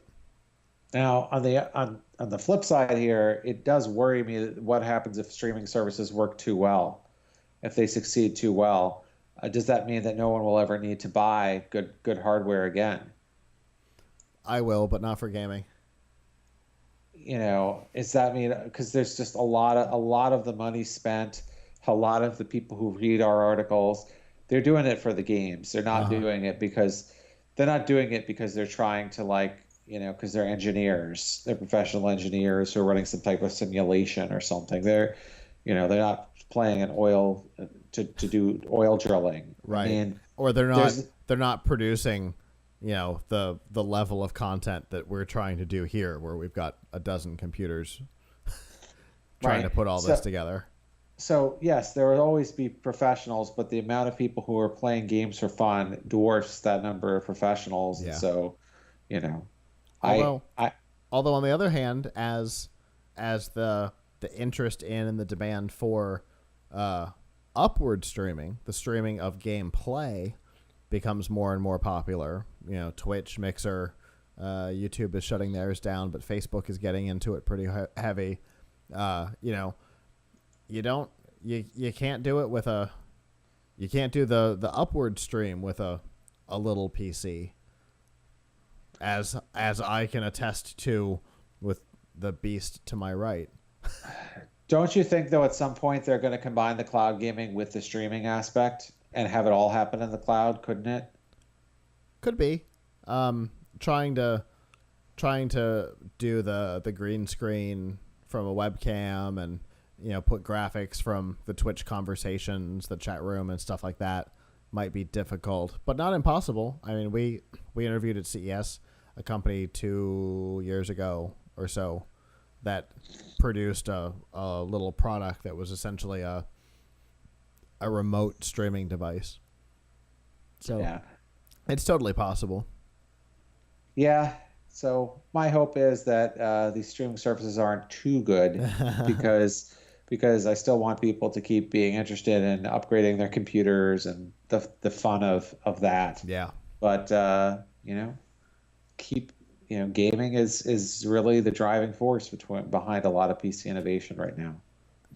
Now, on the flip side here, it does worry me that what happens if streaming services work too well, if they succeed too well. Does that mean that no one will ever need to buy good hardware again? I will, but not for gaming. Does that mean, because there's just a lot of the money spent, a lot of the people who read our articles, they're doing it for the games. They're not doing it because they're trying to because they're engineers, they're professional engineers who are running some type of simulation or something. They're not playing an oil to do oil drilling, right? Or they're not producing the level of content that we're trying to do here, where we've got a dozen computers trying to put all this together. So yes, there will always be professionals, but the amount of people who are playing games for fun dwarfs that number of professionals. Yeah. And so, although on the other hand, as the interest in and the demand for upward streaming, the streaming of gameplay becomes more and more popular. Twitch, Mixer, YouTube is shutting theirs down, but Facebook is getting into it pretty heavy. You can't do it with You can't do the upward stream with a little PC, as I can attest to with the beast to my right. Don't you think, though, at some point they're going to combine the cloud gaming with the streaming aspect and have it all happen in the cloud? Couldn't it? Could be. Trying to do the green screen from a webcam and, you know, put graphics from the Twitch conversations, the chat room and stuff like that might be difficult, but not impossible. I mean, we interviewed at CES a company 2 years ago or so that produced a little product that was essentially a remote streaming device. So Yeah. It's totally possible. Yeah. So my hope is that these streaming services aren't too good because I still want people to keep being interested in upgrading their computers and the fun of that. Yeah. But gaming is really the driving force behind a lot of PC innovation right now.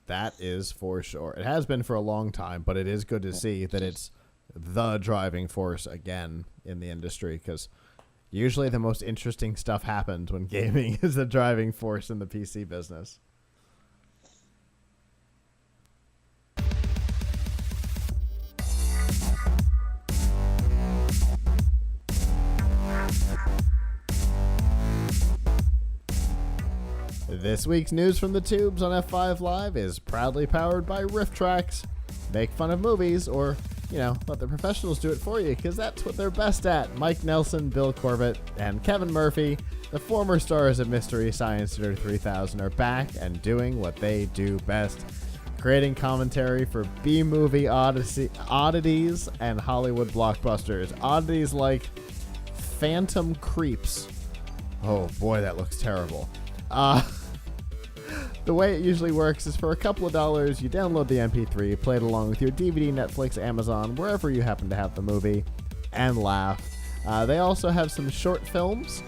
That is for sure. It has been for a long time, but it is good to see that it's the driving force again in the industry, because usually the most interesting stuff happens when gaming is the driving force in the PC business. This week's news from the tubes on F5 Live is proudly powered by RiffTrax. Make fun of movies, or, you know, let the professionals do it for you, because that's what they're best at. Mike Nelson, Bill Corbett, and Kevin Murphy, the former stars of Mystery Science Theater 3000, are back and doing what they do best, creating commentary for B-movie oddities and Hollywood blockbusters. Oddities like Phantom Creeps. Oh boy, that looks terrible. The way it usually works is for a couple of dollars, you download the MP3, play it along with your DVD, Netflix, Amazon, wherever you happen to have the movie, and laugh. They also have some short films,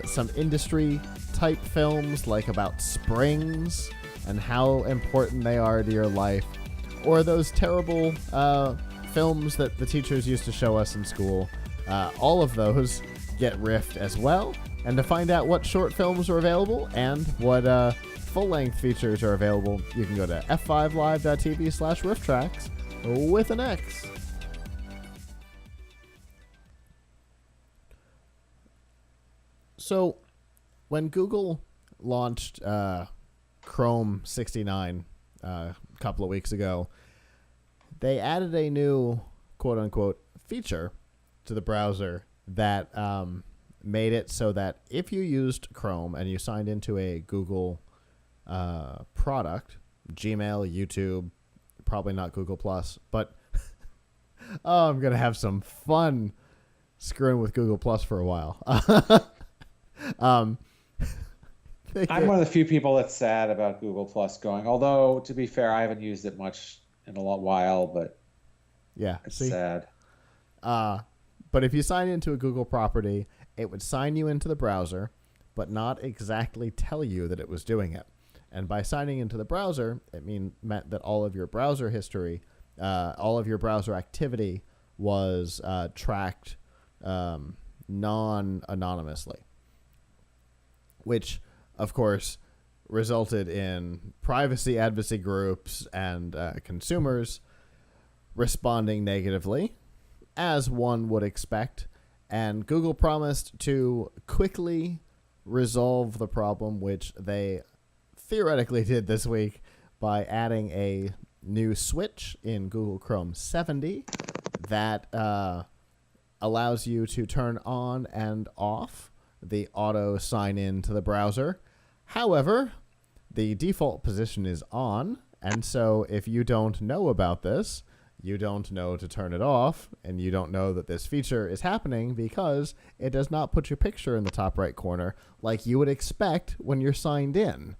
some industry-type films, like about springs and how important they are to your life, or those terrible films that the teachers used to show us in school. All of those get riffed as well. And to find out what short films are available and what full-length features are available, you can go to f5live.tv/rifftracks with an X. So, when Google launched Chrome 69 a couple of weeks ago, they added a new quote-unquote feature to the browser that made it so that if you used Chrome and you signed into a Google product, Gmail, YouTube, probably not Google Plus, but I'm going to have some fun screwing with Google Plus for a while. I'm one of the few people that's sad about Google Plus going, although to be fair, I haven't used it much in a while, but yeah, it's sad. But if you sign into a Google property, it would sign you into the browser, but not exactly tell you that it was doing it. And by signing into the browser, it meant that all of your browser history, all of your browser activity was tracked non-anonymously, which, of course, resulted in privacy advocacy groups and consumers responding negatively, as one would expect. And Google promised to quickly resolve the problem, which they theoretically did this week by adding a new switch in Google Chrome 70 that allows you to turn on and off the auto sign in to the browser. However, the default position is on, and so if you don't know about this, you don't know to turn it off, and you don't know that this feature is happening because it does not put your picture in the top right corner like you would expect when you're signed in.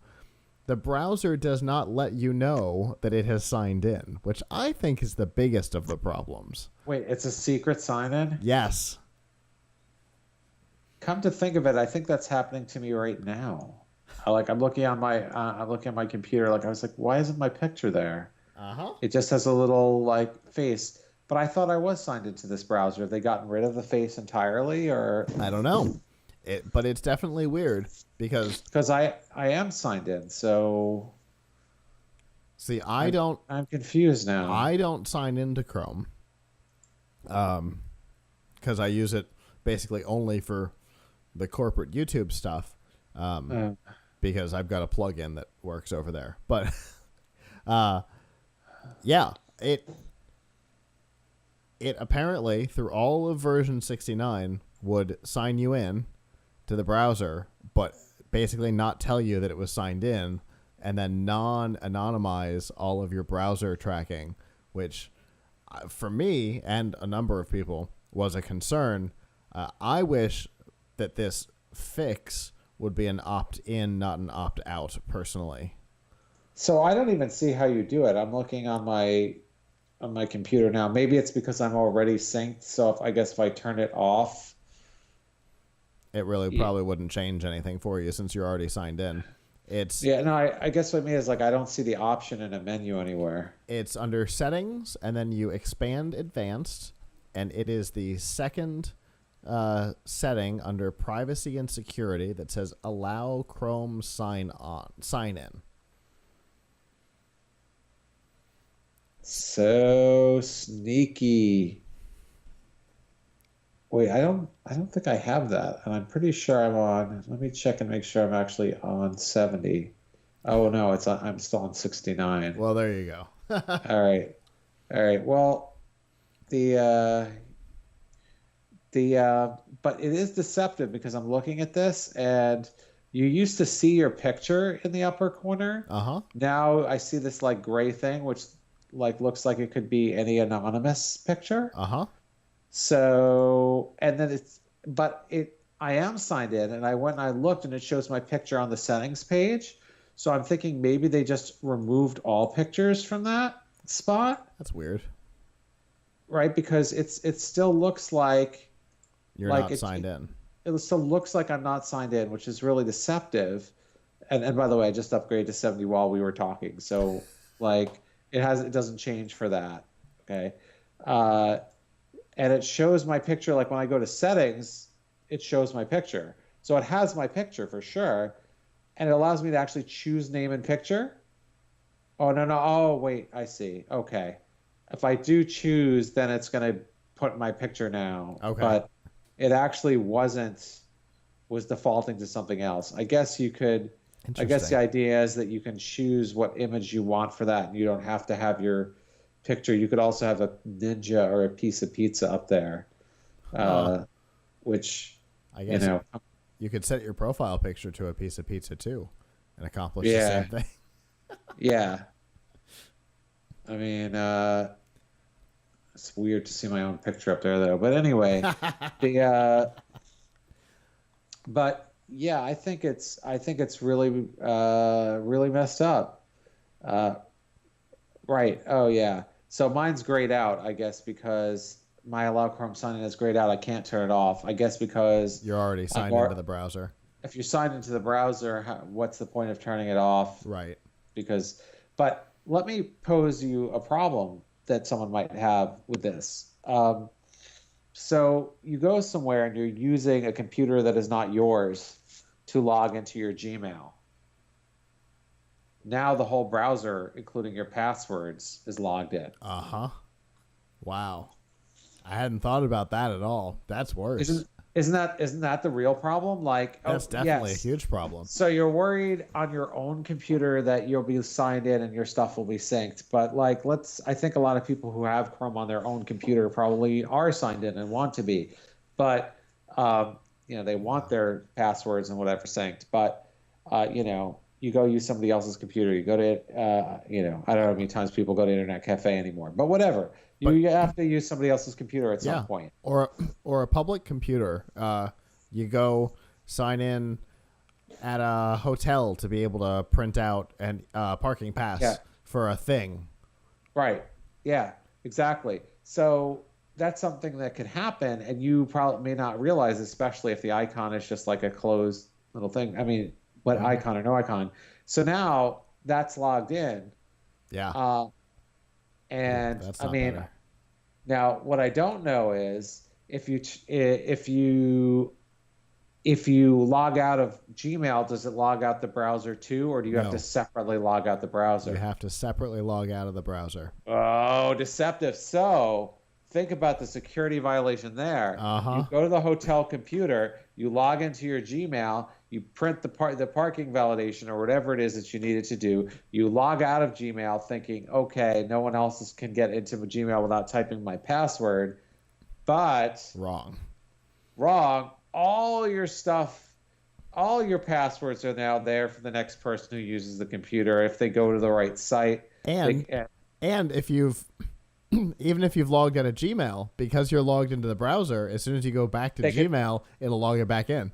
The browser does not let you know that it has signed in, which I think is the biggest of the problems. Wait, it's a secret sign-in? Yes. Come to think of it, I think that's happening to me right now. I'm looking on my computer. I was like, why isn't my picture there? Uh-huh. It just has a little like face. But I thought I was signed into this browser. Have they gotten rid of the face entirely, or I don't know. But it's definitely weird because because I am signed in, so see, I'm confused now. I don't sign into Chrome. Because I use it basically only for the corporate YouTube stuff. Because I've got a plugin that works over there. But yeah, it apparently through all of version 69 would sign you in to the browser, but basically not tell you that it was signed in, and then non-anonymize all of your browser tracking, which for me and a number of people was a concern. I wish that this fix would be an opt-in, not an opt-out, personally. So I don't even see how you do it. I'm looking on my computer now. Maybe it's because I'm already synced. So I guess if I turn it off, It really probably wouldn't change anything for you since you're already signed in. No, I guess what I mean is like I don't see the option in a menu anywhere. It's under settings, and then you expand advanced, and it is the second setting under privacy and security that says allow Chrome sign in. So sneaky. Wait, I don't think I have that, and I'm pretty sure I'm on. Let me check and make sure I'm actually on 70. Oh no, I'm still on 69. Well, there you go. All right. Well, but it is deceptive because I'm looking at this, and you used to see your picture in the upper corner. Uh-huh. Now I see this like gray thing, which like looks like it could be any anonymous picture. Uh-huh. So, and then I am signed in, and I went and I looked, and it shows my picture on the settings page. So I'm thinking maybe they just removed all pictures from that spot. That's weird. Right? Because it still looks like you're not signed in. It still looks like I'm not signed in, which is really deceptive. And by the way, I just upgraded to 70 while we were talking. So like it doesn't change for that. Okay. And it shows my picture, like when I go to settings, it shows my picture. So it has my picture for sure. And it allows me to actually choose name and picture. Oh, no. Oh, wait, I see. Okay. If I do choose, then it's going to put my picture now. Okay. But it actually was defaulting to something else. I guess the idea is that you can choose what image you want for that. And you don't have to have your picture. You could also have a ninja or a piece of pizza up there, which I guess you could set your profile picture to a piece of pizza too, and accomplish the same thing. Yeah, I mean, it's weird to see my own picture up there though. But anyway, but yeah, I think it's really really messed up. Right. Oh yeah. So mine's grayed out, I guess, because my allow Chrome sign in is grayed out. I can't turn it off. I guess because you're already signed into the browser. If you're signed into the browser, what's the point of turning it off? Right. But let me pose you a problem that someone might have with this. So you go somewhere and you're using a computer that is not yours to log into your Gmail. Now the whole browser, including your passwords, is logged in. Uh-huh. Wow. I hadn't thought about that at all. That's worse. Isn't that the real problem? Like, that's definitely a huge problem. So you're worried on your own computer that you'll be signed in and your stuff will be synced. But like, I think a lot of people who have Chrome on their own computer probably are signed in and want to be, but they want their passwords and whatever synced. But you go use somebody else's computer. You go to, I don't know how many times people go to Internet Cafe anymore, but whatever. You have to use somebody else's computer at some point. Or a public computer. You go sign in at a hotel to be able to print out a parking pass for a thing. Right. Yeah, exactly. So that's something that could happen, and you probably may not realize, especially if the icon is just like a closed little thing. I mean, what icon or no icon. So now that's logged in. Yeah. And That's I not mean, better. now what I don't know is if you log out of Gmail, does it log out the browser too, or do you have to No, separately log out the you browser? have to separately log out of the browser. Oh, deceptive. So think about the security violation there. You Uh-huh. go to the hotel computer, you log into your Gmail, you print the parking validation or whatever it is that you needed to do. You log out of Gmail thinking, okay, no one else can get into Gmail without typing my password. But Wrong. wrong. All your stuff, all your passwords are now there for the next person who uses the computer. If they go to the right site, And they and if you've even if you've logged out of Gmail, because you're logged into the browser, as soon as you go back to they can Gmail, it'll log it back in.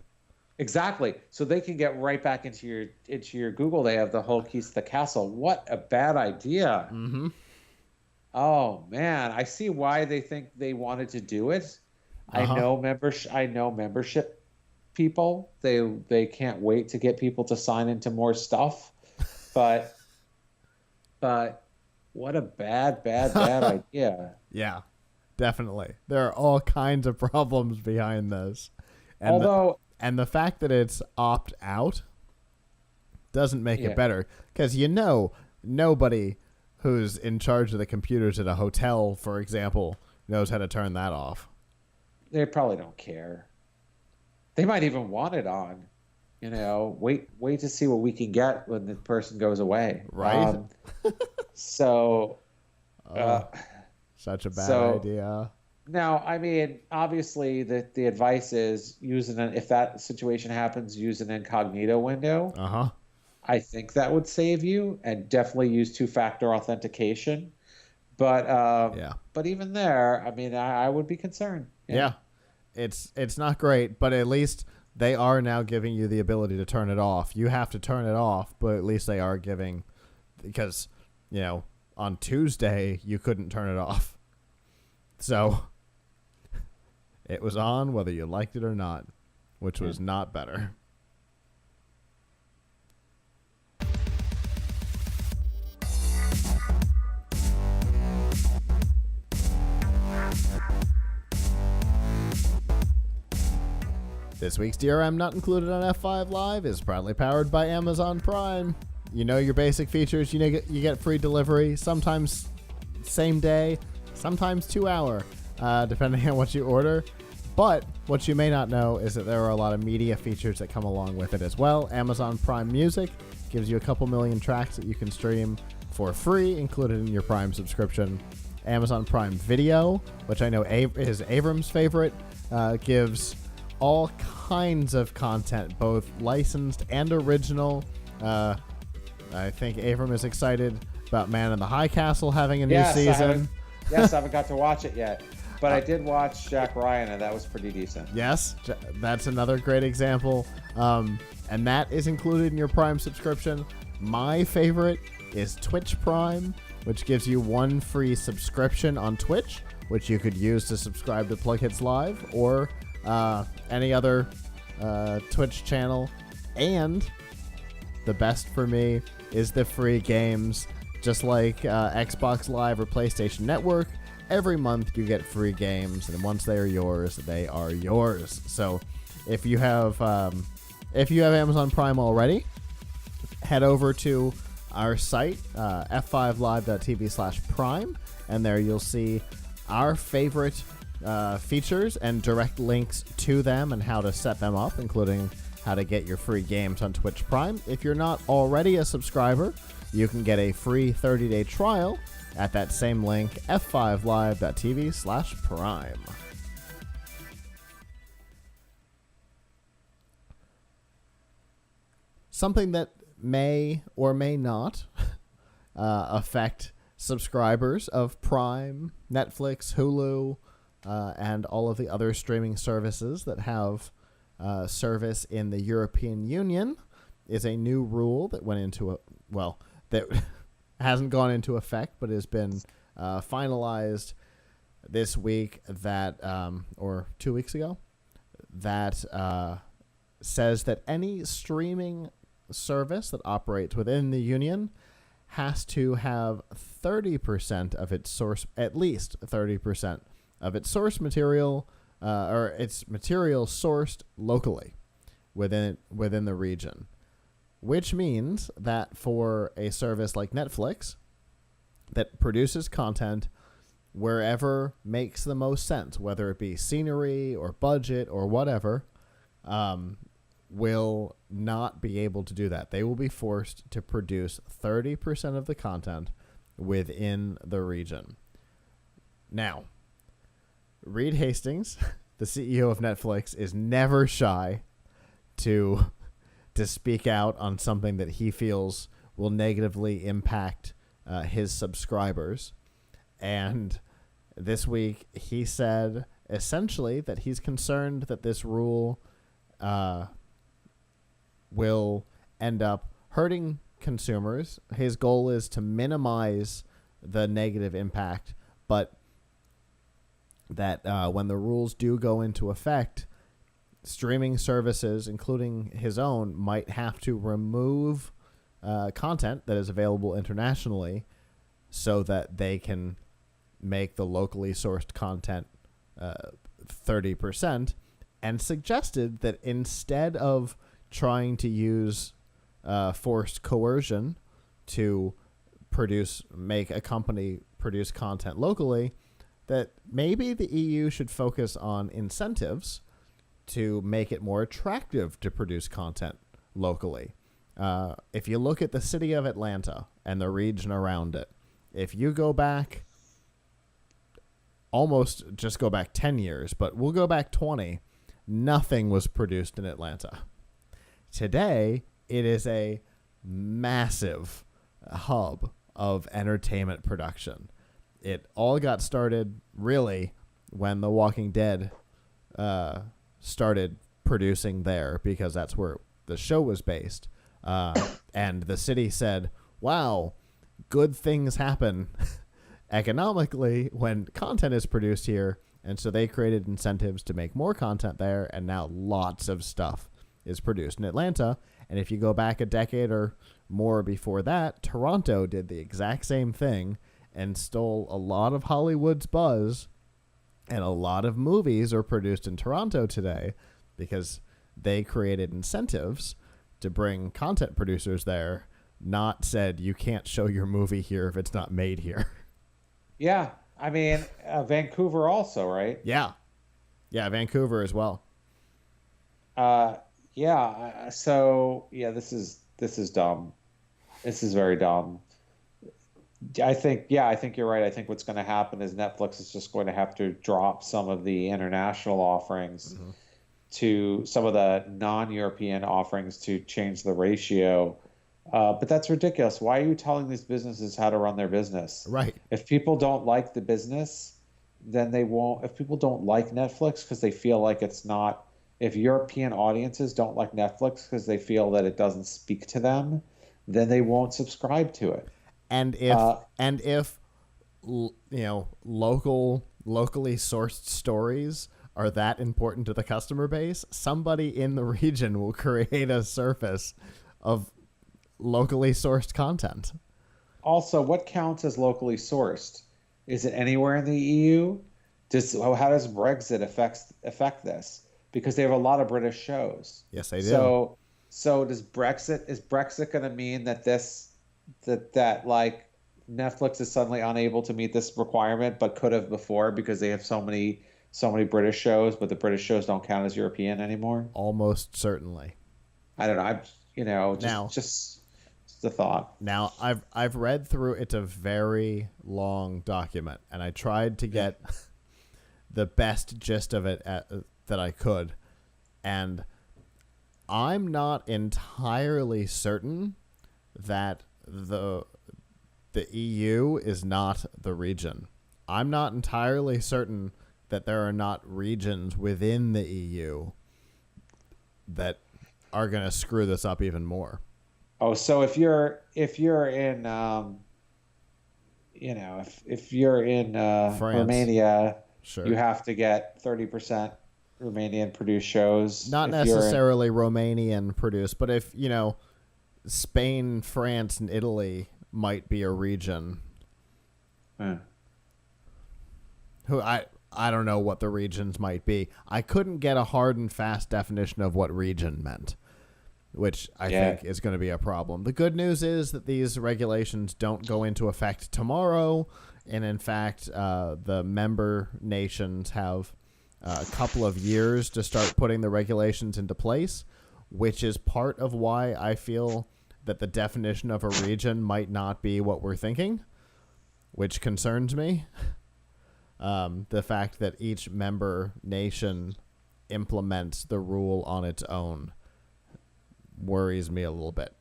exactly. So they can get right back into your Google. They have the whole keys to the castle. What a bad idea. Mm-hmm. Oh man, I see why they think they wanted to do it. Uh-huh. I know membership people. They can't wait to get people to sign into more stuff. But but what a bad idea. Yeah, definitely. There are all kinds of problems behind this. And Although and the fact that it's opt out doesn't make it yeah, better, because nobody who's in charge of the computers at a hotel, for example, knows how to turn that off. they probably don't care. They might even want it on. Wait to see what we can get when the person goes away. Right? So, uh, Oh, such a bad so idea. now, I mean, obviously, the advice is if that situation happens, use an incognito window. Uh-huh. I think that would save you, and definitely use two-factor authentication. But Yeah. but even there, I mean, I would be concerned. Yeah. It's not great, but at least they are now giving you the ability to turn it off. You have to turn it off, but at least they are giving, because, on Tuesday you couldn't turn it off. So it was on whether you liked it or not, which was not better. This week's DRM not included on F5 Live is proudly powered by Amazon Prime. You know your basic features. You get free delivery, sometimes same day, sometimes 2 hour, depending on what you order. But what you may not know is that there are a lot of media features that come along with it as well. Amazon Prime Music gives you a couple million tracks that you can stream for free, included in your Prime subscription. Amazon Prime Video, which I know is Avram's favorite, gives all kinds of content, both licensed and original. I think Avram is excited about Man in the High Castle having a new season. I haven't got to watch it yet, but I did watch Jack Ryan, and that was pretty decent. Yes, that's another great example. And that is included in your Prime subscription. My favorite is Twitch Prime, which gives you one free subscription on Twitch, which you could use to subscribe to PLUGHITZ Live or any other Twitch channel. And the best for me is the free games. Just like Xbox Live or PlayStation Network, every month you get free games, and once they are yours, they are yours. So if you have Amazon Prime already, head over to our site, f5live.tv/prime, and there you'll see our favorite features and direct links to them and how to set them up, including how to get your free games on Twitch Prime. If you're not already a subscriber, you can get a free 30-day trial at that same link, f5live.tv/prime. Something that may or may not affect subscribers of Prime, Netflix, Hulu, and all of the other streaming services that have service in the European Union is a new rule that went into that hasn't gone into effect, but has been finalized this week, that or 2 weeks ago, that says that any streaming service that operates within the union has to have 30% of its source, at least 30% of its source material, or its material sourced locally within the region, which means that for a service like Netflix that produces content wherever makes the most sense, whether it be scenery or budget or whatever, will not be able to do that. They will be forced to produce 30% of the content within the region. Now, Reed Hastings, the CEO of Netflix, is never shy to speak out on something that he feels will negatively impact his subscribers. And this week he said essentially that he's concerned that this rule will end up hurting consumers. His goal is to minimize the negative impact, but that when the rules do go into effect, streaming services, including his own, might have to remove content that is available internationally so that they can make the locally sourced content 30%, and suggested that instead of trying to use forced coercion to make a company produce content locally, that maybe the EU should focus on incentives to make it more attractive to produce content locally. If you look at the city of Atlanta and the region around it, if you go back, almost just go back 10 years, but we'll go back 20, nothing was produced in Atlanta. Today, it is a massive hub of entertainment production. It all got started, really, when The Walking Dead started producing there, because that's where the show was based. And the city said, wow, good things happen economically when content is produced here. And so they created incentives to make more content there, and now lots of stuff is produced in Atlanta. And if you go back a decade or more before that, Toronto did the exact same thing and stole a lot of Hollywood's buzz, and a lot of movies are produced in Toronto today because they created incentives to bring content producers there, not said you can't show your movie here if it's not made here. Yeah. I mean, Vancouver also, right? Yeah. Yeah, Vancouver as well. Yeah. So yeah, this is dumb. This is very dumb. I think you're right. I think what's going to happen is Netflix is just going to have to drop some of the international offerings to some of the non-European offerings to change the ratio. But that's ridiculous. Why are you telling these businesses how to run their business? Right. If people don't like the business, then they won't. If people don't like Netflix because they feel like it's not, if European audiences don't like Netflix because they feel that it doesn't speak to them, then they won't subscribe to it. And if locally sourced stories are that important to the customer base, somebody in the region will create a surface of locally sourced content. Also, what counts as locally sourced? Is it anywhere in the EU? How does Brexit affect this? Because they have a lot of British shows. Yes, they do. So is Brexit going to mean that like Netflix is suddenly unable to meet this requirement, but could have before because they have so many British shows, but the British shows don't count as European anymore? Almost certainly. I don't know. Just the thought. Now, I've read through. It's a very long document, and I tried to get the best gist of it that I could, and I'm not entirely certain that the EU is not the region. I'm not entirely certain that there are not regions within the EU that are going to screw this up even more. Oh, so if you're in if you're in France, Romania, sure, you have to get 30% Romanian produced shows. Not necessarily Romanian produced, but if Spain, France, and Italy might be a region. Huh. Who I don't know what the regions might be. I couldn't get a hard and fast definition of what region meant, which I think is going to be a problem. The good news is that these regulations don't go into effect tomorrow, and in fact, the member nations have a couple of years to start putting the regulations into place, which is part of why I feel that the definition of a region might not be what we're thinking, which concerns me. The fact that each member nation implements the rule on its own worries me a little bit.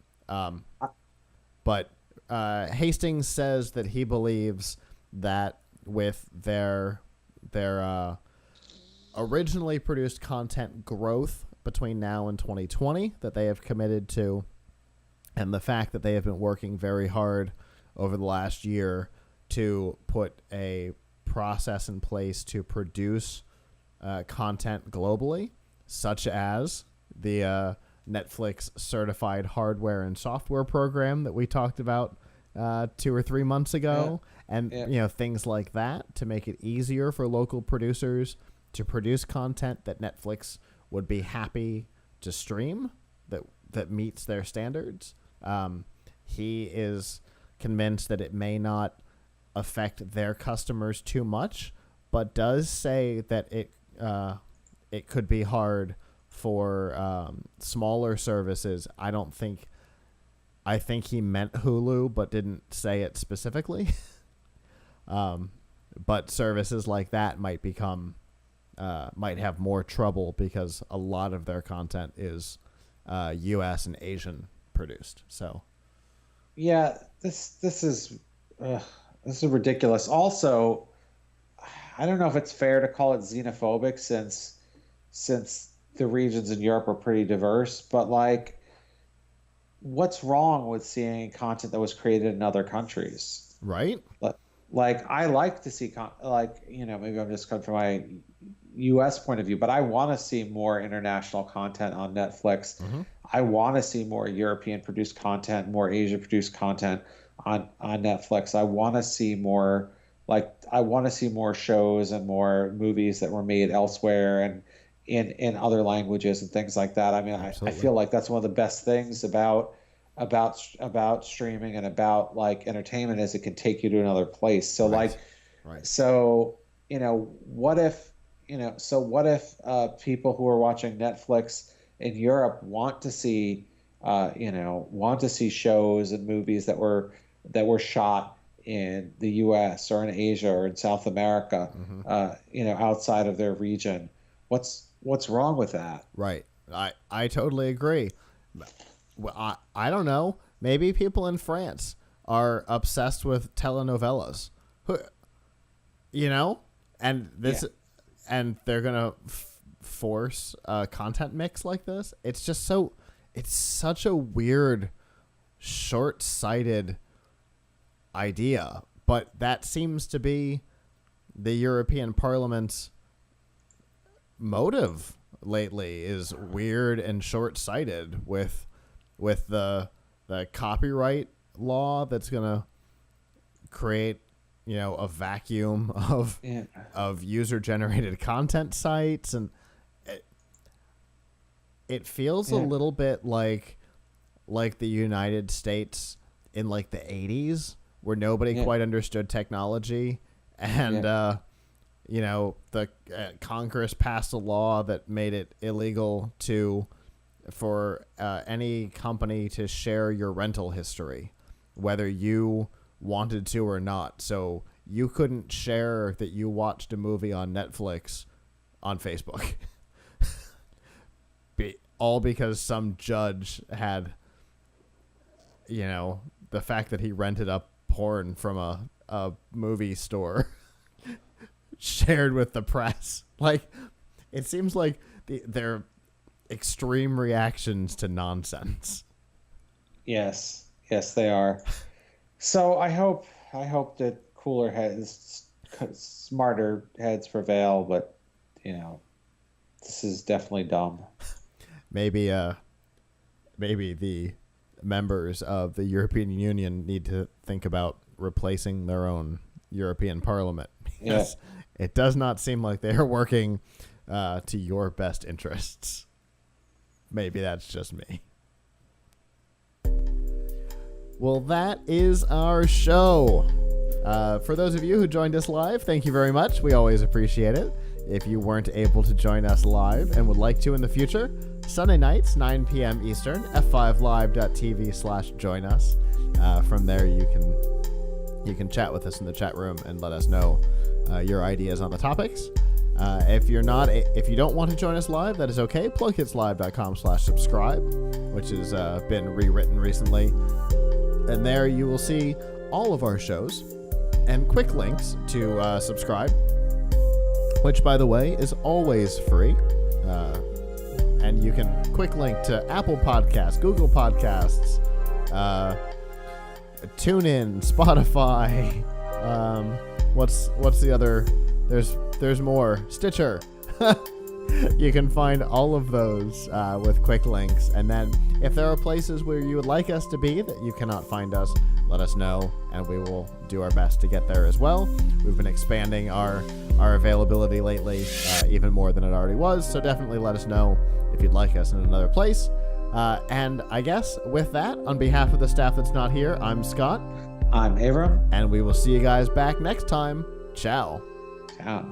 But Hastings says that he believes that with their originally produced content growth between now and 2020 that they have committed to, and the fact that they have been working very hard over the last year to put a process in place to produce content globally, such as the Netflix certified hardware and software program that we talked about 2 or 3 months ago, and things like that to make it easier for local producers to produce content that Netflix would be happy to stream that meets their standards. He is convinced that it may not affect their customers too much, but does say that it could be hard for smaller services. I think he meant Hulu, but didn't say it specifically. But services like that might have more trouble because a lot of their content is U.S. and Asian produced. So, yeah, this is ridiculous. Also, I don't know if it's fair to call it xenophobic since the regions in Europe are pretty diverse, but like, what's wrong with seeing content that was created in other countries? Right. Like I like to see maybe I'm just coming from my U.S. point of view, but I want to see more international content on Netflix. Mm-hmm. I want to see more European produced content, more Asia produced content on Netflix. I want to see more shows and more movies that were made elsewhere and in other languages and things like that. I mean, I feel like that's one of the best things about streaming and about like entertainment is it can take you to another place. So right. So what if people who are watching Netflix in Europe want to see shows and movies that were shot in the U.S. or in Asia or in South America, mm-hmm. Outside of their region. What's wrong with that? Right. I totally agree. I don't know. Maybe people in France are obsessed with telenovelas, and and they're gonna force a content mix like this. It's such a weird, short-sighted idea, but that seems to be the European Parliament's motive lately, is weird and short-sighted with the copyright law that's gonna create a vacuum of user-generated content sites, and it feels a little bit like the United States in like the 80s, where nobody quite understood technology, and the Congress passed a law that made it illegal for any company to share your rental history, whether you wanted to or not. So you couldn't share that you watched a movie on Netflix on Facebook. All because some judge had, the fact that he rented up porn from a movie store shared with the press. Like, it seems like they're extreme reactions to nonsense. Yes, they are. So I hope that cooler heads, smarter heads prevail, but this is definitely dumb. Maybe the members of the European Union need to think about replacing their own European Parliament. Because it does not seem like they are working to your best interests. Maybe that's just me. Well, that is our show. For those of you who joined us live, thank you very much. We always appreciate it. If you weren't able to join us live and would like to in the future, Sunday nights, 9 p.m. Eastern, f5live.tv/join us. From there, you can chat with us in the chat room and let us know your ideas on the topics. If you don't want to join us live, that is okay. PLUGHITZlive.com/subscribe, which has been rewritten recently. And there you will see all of our shows and quick links to subscribe, which, by the way, is always free. And you can quick link to Apple Podcasts, Google Podcasts, TuneIn, Spotify. What's the other? There's more. Stitcher. You can find all of those with quick links. And then if there are places where you would like us to be that you cannot find us, let us know, and we will do our best to get there as well. We've been expanding our availability lately, even more than it already was, so definitely let us know if you'd like us in another place. And I guess with that, on behalf of the staff that's not here, I'm Scott. I'm Avram. And we will see you guys back next time. Ciao. Ciao.